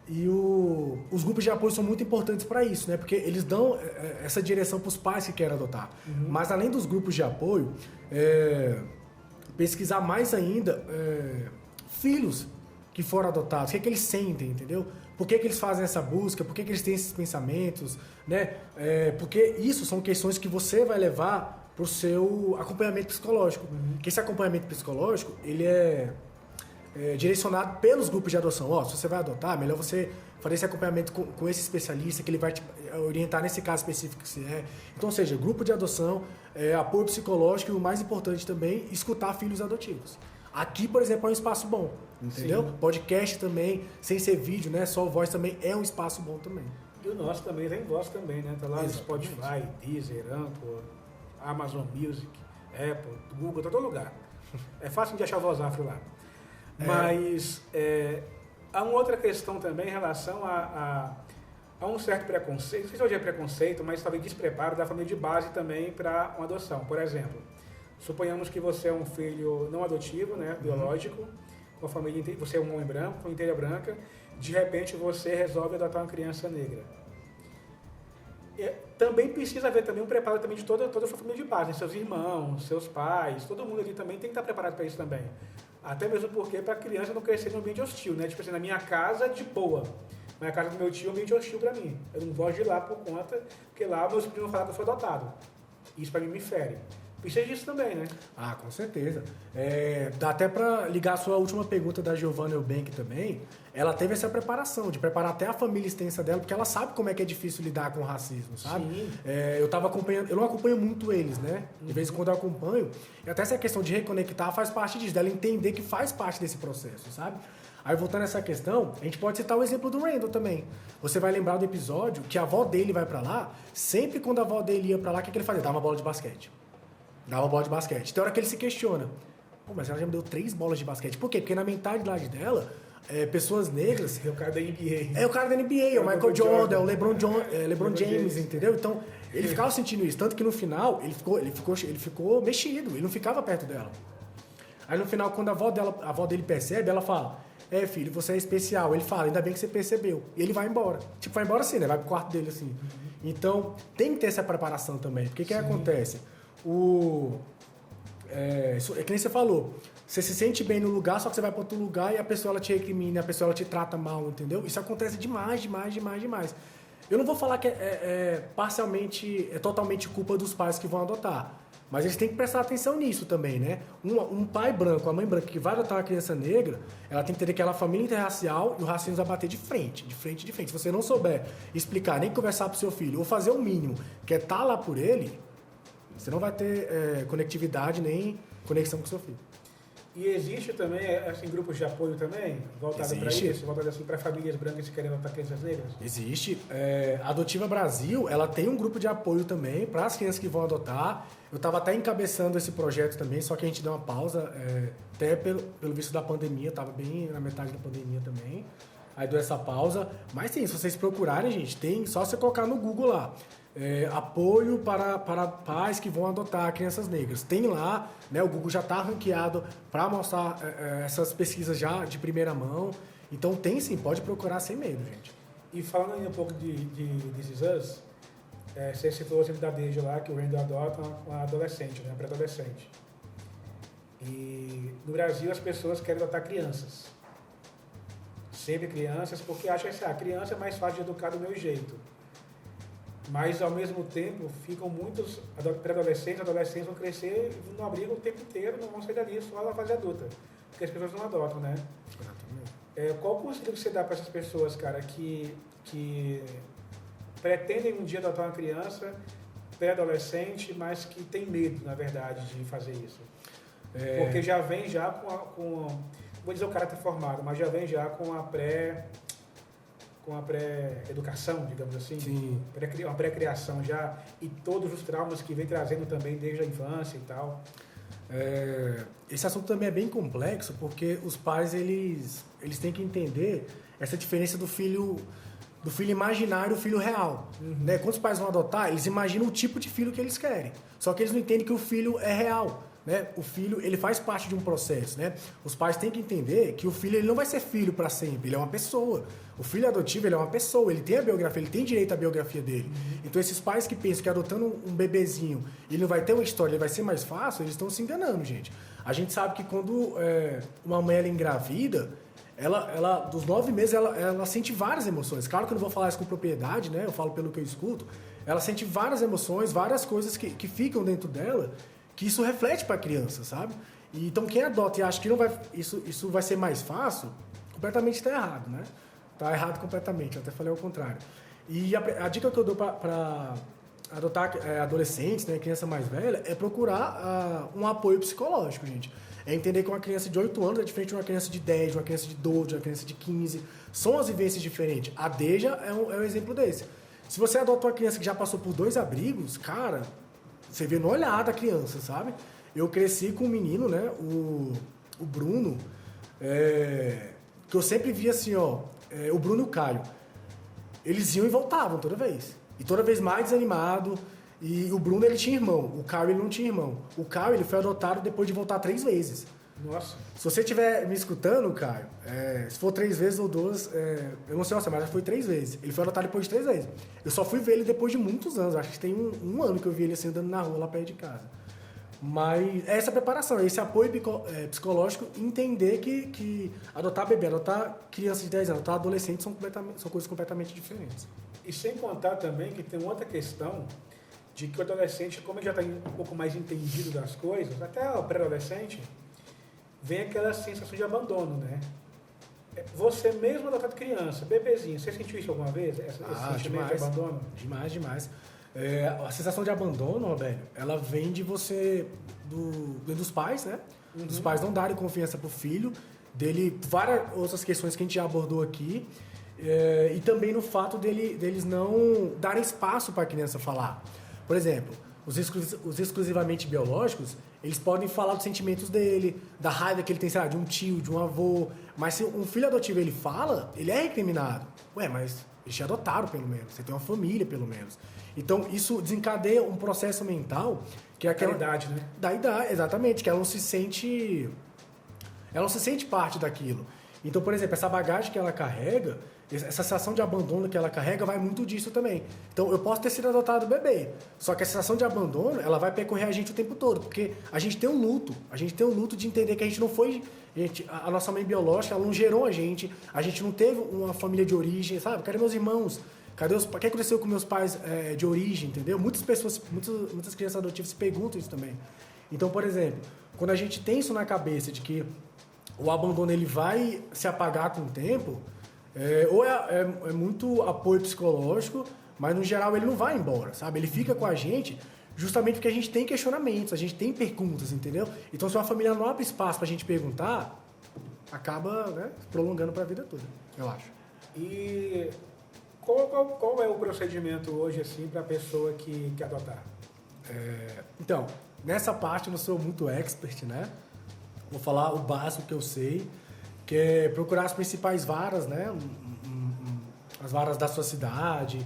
E os grupos de apoio são muito importantes para isso, né? Porque eles dão essa direção para os pais que querem adotar. Uhum. Mas além dos grupos de apoio, pesquisar mais ainda filhos que foram adotados, o que eles sentem, entendeu? Por que eles fazem essa busca, por que eles têm esses pensamentos, né? Porque isso são questões que você vai levar para o seu acompanhamento psicológico. Uhum. Que esse acompanhamento psicológico, ele é direcionado pelos grupos de adoção. Se você vai adotar, melhor você fazer esse acompanhamento com esse especialista, que ele vai te orientar nesse caso específico que você é. Então, ou seja, grupo de adoção, apoio psicológico e o mais importante também, escutar filhos adotivos. Aqui, por exemplo, é um espaço bom, entendeu? Sim. Podcast também, sem ser vídeo, né? Só voz também é um espaço bom também. E o nosso também, tem voz também, né? Tá lá no Spotify, Deezer, Anchor, Amazon Music, Apple, Google, tá todo lugar. É fácil de achar voz afro lá. Mas há uma outra questão também em relação a um certo preconceito, não sei se hoje é preconceito, mas talvez despreparo da família de base também para uma adoção. Por exemplo, suponhamos que você é um filho não adotivo, né, biológico, uma família, você é um homem branco, família inteira branca, de repente você resolve adotar uma criança negra. Também precisa haver também um preparo também de toda a sua família de base, né? Seus irmãos, seus pais, todo mundo ali também tem que estar preparado para isso também. Até mesmo porque para a criança não crescer num ambiente hostil, né? Tipo assim, na minha casa, de boa. Na casa do meu tio é um ambiente hostil para mim. Eu não gosto de ir lá por conta, porque lá meus primos falam que eu sou adotado. Isso para mim me fere. Precisa disso também, né? Com certeza. Dá até para ligar a sua última pergunta da Giovana Eubank também. Ela teve essa preparação, de preparar até a família extensa dela, porque ela sabe como é que é difícil lidar com o racismo, sabe? Sim. Eu tava acompanhando, eu não acompanho muito eles, né? De vez em quando eu acompanho. E até essa questão de reconectar faz parte disso, dela entender que faz parte desse processo, sabe? Aí voltando a essa questão, a gente pode citar o exemplo do Randall também. Você vai lembrar do episódio que a avó dele vai pra lá, sempre quando a avó dele ia pra lá, o que ele fazia? Dava uma bola de basquete. Dava bola de basquete. Tem hora que ele se questiona. Mas ela já me deu 3 bolas de basquete. Por quê? Porque na mentalidade dela, pessoas negras... É o cara da NBA. É o cara da NBA, é o Michael Jordan, é o LeBron James, entendeu? Então, ele ficava sentindo isso. Tanto que no final, ele ficou mexido. Ele não ficava perto dela. Aí no final, quando a avó dele percebe, ela fala... Filho, você é especial. Ele fala, ainda bem que você percebeu. E ele vai embora. Tipo, vai embora assim, né? Vai pro quarto dele assim. Então, tem que ter essa preparação também. Porque o que acontece? É que nem você falou, você se sente bem no lugar, só que você vai para outro lugar e a pessoa ela te recrimina, a pessoa ela te trata mal, entendeu? Isso acontece demais. Eu não vou falar que parcialmente, totalmente culpa dos pais que vão adotar, mas eles têm que prestar atenção nisso também, né? Um pai branco, uma mãe branca que vai adotar uma criança negra, ela tem que entender que ela é família interracial e o racismo vai bater de frente. Se você não souber explicar, nem conversar pro seu filho, ou fazer o mínimo, que é estar lá por ele, Você não vai ter conectividade nem conexão com o seu filho. E existe também, assim, grupos de apoio também, voltado para isso, voltado assim, para famílias brancas que querem adotar crianças negras? Existe. A Adotiva Brasil, ela tem um grupo de apoio também para as crianças que vão adotar. Eu estava até encabeçando esse projeto também, só que a gente deu uma pausa, até pelo visto da pandemia, estava bem na metade da pandemia também. Aí deu essa pausa. Mas sim, se vocês procurarem, gente, tem só você colocar no Google lá. Apoio para pais que vão adotar crianças negras. Tem lá, né, o Google já está ranqueado para mostrar essas pesquisas já de primeira mão. Então tem sim, pode procurar sem medo, gente. E falando ainda um pouco de This Is Us, você citou o exemplo da Deja lá, que o Randall adota uma adolescente, né, uma pré-adolescente. E no Brasil as pessoas querem adotar crianças. Sempre crianças, porque acham que a criança é mais fácil de educar do meu jeito. Mas, ao mesmo tempo, ficam muitos pré-adolescentes, adolescentes vão crescer no abrigo o tempo inteiro, não vão sair dali só na fase adulta. Porque as pessoas não adotam, né? Exatamente. Qual o conselho que você dá para essas pessoas, cara, que pretendem um dia adotar uma criança, pré-adolescente, mas que tem medo, na verdade, de fazer isso? Porque já vem já com vou dizer o caráter formado, mas já vem já com a pré-educação, digamos assim. Sim. Uma pré-criação já, e todos os traumas que vem trazendo também desde a infância e tal. Esse assunto também é bem complexo, porque os pais, eles têm que entender essa diferença do filho imaginário e do filho real. Uhum. Né? Quando os pais vão adotar, eles imaginam o tipo de filho que eles querem. Só que eles não entendem que o filho é real. Né? O filho, ele faz parte de um processo, né? Os pais têm que entender que o filho, ele não vai ser filho para sempre, ele é uma pessoa. O filho adotivo, ele é uma pessoa, ele tem a biografia, ele tem direito à biografia dele. Então esses pais que pensam que adotando um bebezinho, ele não vai ter uma história, ele vai ser mais fácil, eles estão se enganando, gente. A gente sabe que quando uma mãe ela engravida, ela dos 9 meses, ela sente várias emoções. Claro que eu não vou falar isso com propriedade, né? Eu falo pelo que eu escuto. Ela sente várias emoções, várias coisas que ficam dentro dela, que isso reflete para a criança, sabe? E, então quem adota e acha que não vai, isso vai ser mais fácil, completamente está errado, né? Está errado completamente, eu até falei ao contrário. E a dica que eu dou para adotar adolescentes, né, criança mais velha, é procurar um apoio psicológico, gente. É entender que uma criança de 8 anos é diferente de uma criança de 10, de uma criança de 12, de uma criança de 15. São as vivências diferentes. A Deja é um exemplo desse. Se você adota uma criança que já passou por 2 abrigos, cara, você vê no olhar da criança, sabe? Eu cresci com um menino, né? O Bruno, que eu sempre via assim, ó, o Bruno e o Caio. Eles iam e voltavam toda vez. E toda vez mais desanimado. E o Bruno, ele tinha irmão. O Caio, ele não tinha irmão. O Caio, ele foi adotado depois de voltar 3 vezes. Nossa. Se você estiver me escutando, Caio, se for 3 vezes ou 2, eu não sei, mas já foi 3 vezes. Ele foi adotado depois de 3 vezes. Eu só fui ver ele depois de muitos anos. Acho que tem um ano que eu vi ele assim andando na rua lá perto de casa. Mas é essa preparação, esse apoio psicológico, entender que adotar bebê, adotar criança de 10 anos, adotar adolescente são coisas completamente diferentes. E sem contar também que tem outra questão de que o adolescente, como ele já está um pouco mais entendido das coisas, até o pré-adolescente, vem aquela sensação de abandono, né? Você mesmo adotado criança, bebezinho, você sentiu isso alguma vez? Esse sentimento demais, de abandono? Demais. A sensação de abandono, Roberto, ela vem de você, dos pais, né? Uhum. Dos pais não darem confiança pro filho, dele, várias outras questões que a gente já abordou aqui, e também no fato deles não darem espaço para a criança falar. Por exemplo, os exclusivamente biológicos, eles podem falar dos sentimentos dele, da raiva que ele tem, sei lá, de um tio, de um avô. Mas se um filho adotivo ele fala, ele é recriminado. Ué, mas eles te adotaram pelo menos, você tem uma família pelo menos. Então isso desencadeia um processo mental que é aquela... Da idade, né? Da idade, exatamente, que ela não se sente parte daquilo. Então, por exemplo, essa bagagem que ela carrega, essa sensação de abandono que ela carrega vai muito disso também. Então, eu posso ter sido adotado bebê, só que a sensação de abandono, ela vai percorrer a gente o tempo todo, porque a gente tem um luto de entender que a gente não foi... a nossa mãe biológica, ela não gerou a gente não teve uma família de origem, sabe? Cadê meus irmãos? O que aconteceu com meus pais de origem, entendeu? Muitas crianças adotivas se perguntam isso também. Então, por exemplo, quando a gente tem isso na cabeça de que o abandono ele vai se apagar com o tempo, ou é muito apoio psicológico, mas no geral ele não vai embora, sabe? Ele fica com a gente justamente porque a gente tem questionamentos, a gente tem perguntas, entendeu? Então, se uma família não abre espaço pra gente perguntar, acaba, né, prolongando pra vida toda, eu acho. E qual é o procedimento hoje, assim, para a pessoa que quer adotar? Então, nessa parte eu não sou muito expert, né? Vou falar o básico que eu sei, que é procurar as principais varas, né? As varas da sua cidade,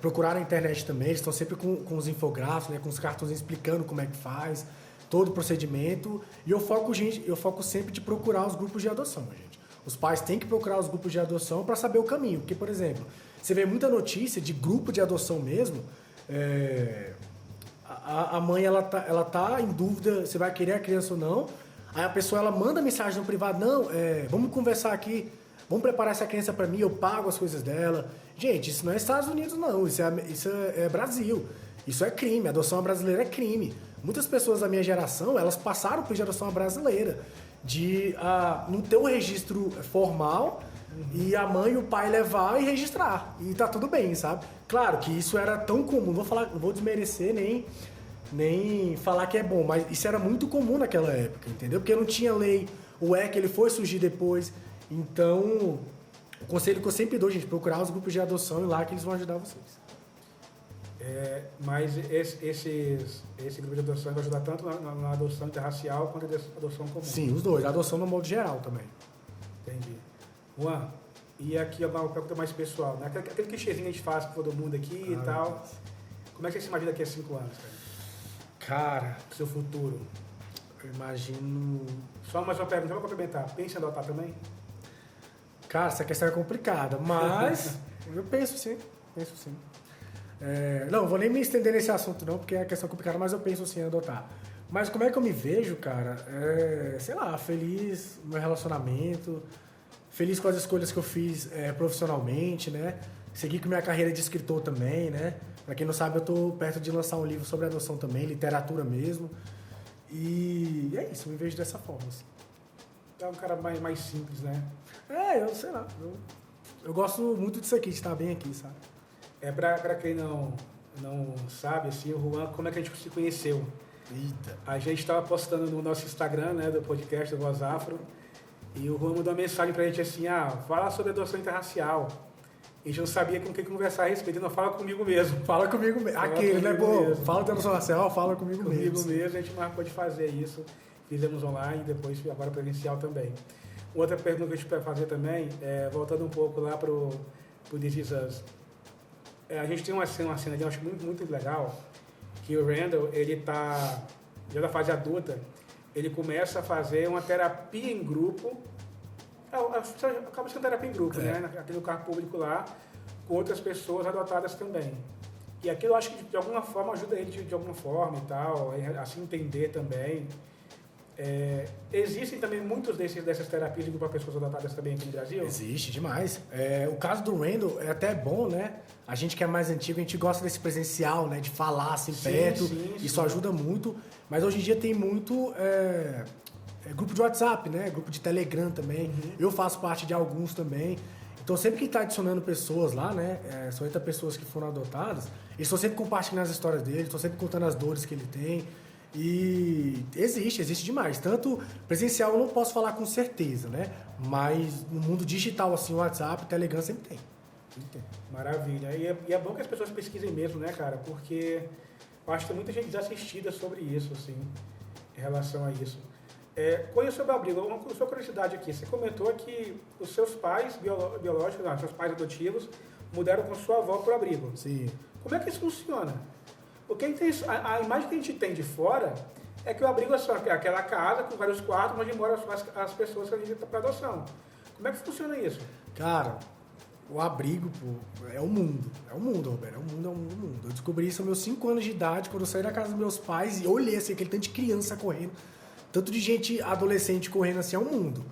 procurar na internet também, eles estão sempre com os infográficos, né? Com os cartões explicando como é que faz, todo o procedimento. E eu foco sempre de procurar os grupos de adoção, gente. Os pais têm que procurar os grupos de adoção para saber o caminho. Porque, por exemplo, você vê muita notícia de grupo de adoção mesmo, a mãe ela tá em dúvida se vai querer a criança ou não. Aí a pessoa ela manda mensagem no privado, não, vamos conversar aqui, vamos preparar essa criança para mim, eu pago as coisas dela. Gente, isso não é Estados Unidos não, isso é Brasil. Isso é crime, a adoção brasileira é crime. Muitas pessoas da minha geração, elas passaram por adoção brasileira, de não ter o registro formal e a mãe e o pai levar e registrar. E tá tudo bem, sabe? Claro que isso era tão comum, não vou desmerecer nem falar que é bom, mas isso era muito comum naquela época, entendeu? Porque não tinha lei, o ECA ele foi surgir depois. Então, o conselho que eu sempre dou, gente, procurar os grupos de adoção e lá que eles vão ajudar vocês. Mas esse grupo de adoção vai ajudar tanto na adoção interracial quanto na adoção comum? Sim, os dois. A adoção no modo geral também. Entendi. Juan, e aqui uma pergunta mais pessoal, né? Aquele clichêzinho que a gente faz com todo mundo aqui e tal. Como é que você se imagina daqui a 5 anos, Cara, o seu futuro? eu imagino... Só mais uma pergunta, vou complementar. Pensa em adotar também? Cara, essa questão é complicada, mas eu penso sim. Não vou nem me estender nesse assunto não, porque é questão complicada, mas eu penso sim em adotar. Mas como é que eu me vejo, cara? Sei lá, feliz no meu relacionamento, feliz com as escolhas que eu fiz profissionalmente, né? Segui com minha carreira de escritor também, né? Pra quem não sabe, eu tô perto de lançar um livro sobre adoção também, literatura mesmo. E é isso, eu me vejo dessa forma. Assim. É um cara mais simples, né? Eu sei lá. Eu gosto muito disso aqui, de estar bem aqui, sabe? Pra quem não sabe, assim, o Juan, como é que a gente se conheceu? Eita. A gente estava postando no nosso Instagram, né, do podcast do Voz Afro, e o Juan mandou uma mensagem pra gente assim, fala sobre adoção interracial. A gente não sabia com quem conversar a respeito, ele não fala comigo mesmo. Fala comigo mesmo. Aquele, né, pô? Fala da adoção racial, fala comigo mesmo. Comigo mesmo, a gente marcou de fazer isso. Fizemos online, depois agora presencial também. Outra pergunta que a gente pode fazer também, voltando um pouco lá pro This Is Us. A gente tem uma cena ali, eu acho muito, muito legal, que o Randall, ele tá, já da fase adulta, ele começa a fazer uma terapia em grupo, acaba sendo terapia em grupo, né? Naquele carro público lá, com outras pessoas adotadas também. E aquilo eu acho que de alguma forma ajuda ele de alguma forma e tal, a se entender também. Existem também muitos dessas terapias de grupo para pessoas adotadas também aqui no Brasil? Existe demais. O caso do Randall é até bom, né? A gente que é mais antigo, a gente gosta desse presencial, né? De falar assim perto. Sim, isso ajuda muito. Mas hoje em dia tem muito grupo de WhatsApp, né? Grupo de Telegram também. Uhum. Eu faço parte de alguns também. Então sempre que está adicionando pessoas lá, né? 50 pessoas que foram adotadas, eles estão sempre compartilhando as histórias deles, estão sempre contando as dores que ele tem. E existe demais. Tanto presencial eu não posso falar com certeza, né? Mas no mundo digital, assim, o WhatsApp, o Telegram sempre tem. Maravilha. E é bom que as pessoas pesquisem mesmo, né, cara? Porque eu acho que tem muita gente desassistida sobre isso, assim, em relação a isso. Coisa sobre o abrigo, uma sua curiosidade aqui. Você comentou que os seus pais biológicos, seus pais adotivos, mudaram com sua avó para o abrigo. Sim. Como é que isso funciona? Porque a imagem que a gente tem de fora é que o abrigo é só aquela casa com vários quartos onde moram as pessoas que a gente está para adoção. Como é que funciona isso? Cara, o abrigo, pô, é o mundo. É o mundo, Roberto. É o mundo. Eu descobri isso aos meus 5 anos de idade, quando eu saí da casa dos meus pais e olhei assim, aquele tanto de criança correndo, tanto de gente adolescente correndo assim, é um mundo.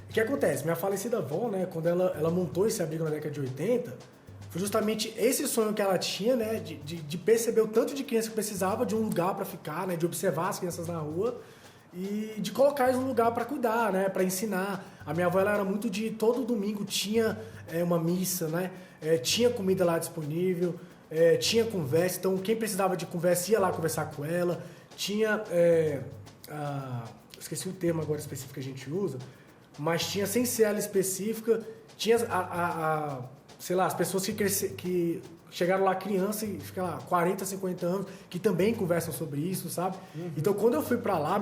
O que acontece? Minha falecida avó, né, quando ela montou esse abrigo na década de 80, foi justamente esse sonho que ela tinha, né, de perceber o tanto de criança que precisava de um lugar para ficar, né, de observar as crianças na rua e de colocar eles num lugar para cuidar, né, para ensinar. A minha avó ela era muito de todo domingo tinha uma missa, né, tinha comida lá disponível. tinha conversa, então quem precisava de conversa ia lá conversar com ela, tinha, esqueci o termo agora específico que a gente usa, mas tinha, sem ser ela específica, tinha sei lá, as pessoas que chegaram lá criança e ficam lá 40, 50 anos, que também conversam sobre isso, sabe? Então, quando eu fui pra lá,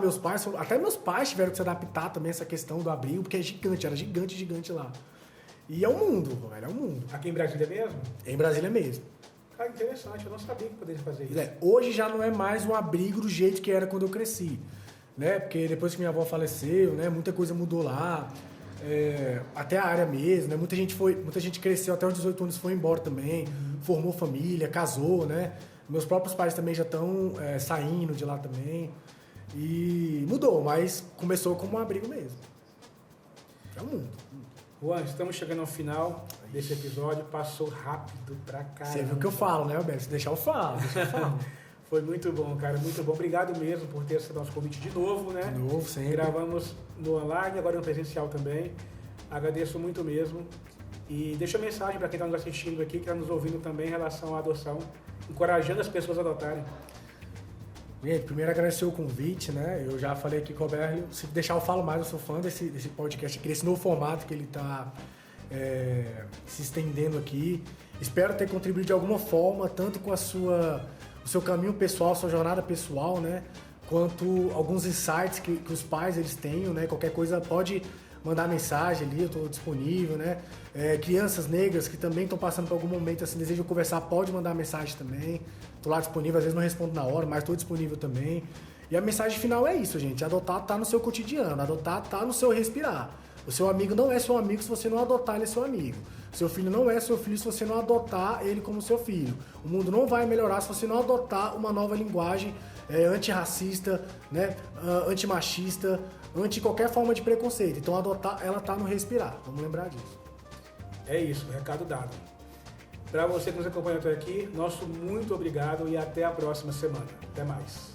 até meus pais tiveram que se adaptar também a essa questão do abrigo, porque era gigante lá. E é um mundo, velho, é um mundo. Aqui em Brasília mesmo? Em Brasília mesmo. Cara, interessante, eu não sabia que poderia fazer isso. Hoje já não é mais um abrigo do jeito que era quando eu cresci, né? Porque depois que minha avó faleceu, né, muita coisa mudou lá. Até a área mesmo, né? Muita gente cresceu até os 18 anos, foi embora também, formou família, casou, né? Meus próprios pais também já estão saindo de lá também. E mudou, mas começou como um abrigo mesmo. É o mundo. Juan, estamos chegando ao final desse episódio, passou rápido pra caramba. Você viu o que eu falo, né, Alberto? Se deixar eu falo. Foi muito bom, cara, muito bom. Obrigado mesmo por ter aceito nosso convite de novo, né? De novo, sempre. Gravamos no online, agora no presencial também. Agradeço muito mesmo. E deixa uma mensagem para quem está nos assistindo aqui, que está nos ouvindo também em relação à adoção, encorajando as pessoas a adotarem. Gente, primeiro agradecer o convite, né? Eu já falei aqui com o Berlio, se deixar eu falo mais, eu sou fã desse podcast aqui, desse novo formato que ele está se estendendo aqui. Espero ter contribuído de alguma forma, tanto com o seu caminho pessoal, sua jornada pessoal, né? Quanto alguns insights que os pais eles tenham, né? Qualquer coisa pode mandar mensagem ali, eu estou disponível, né? Crianças negras que também estão passando por algum momento assim, desejam conversar, pode mandar mensagem também. Estou lá disponível, às vezes não respondo na hora, mas estou disponível também. E a mensagem final é isso, gente. Adotar tá no seu cotidiano, adotar tá no seu respirar. O seu amigo não é seu amigo se você não adotar ele é seu amigo. Seu filho não é seu filho se você não adotar ele como seu filho. O mundo não vai melhorar se você não adotar uma nova linguagem antirracista, né? Antimachista, anti qualquer forma de preconceito. Então adotar, ela tá no respirar. Vamos lembrar disso. É isso, recado dado. Para você que nos acompanha até aqui, nosso muito obrigado e até a próxima semana. Até mais.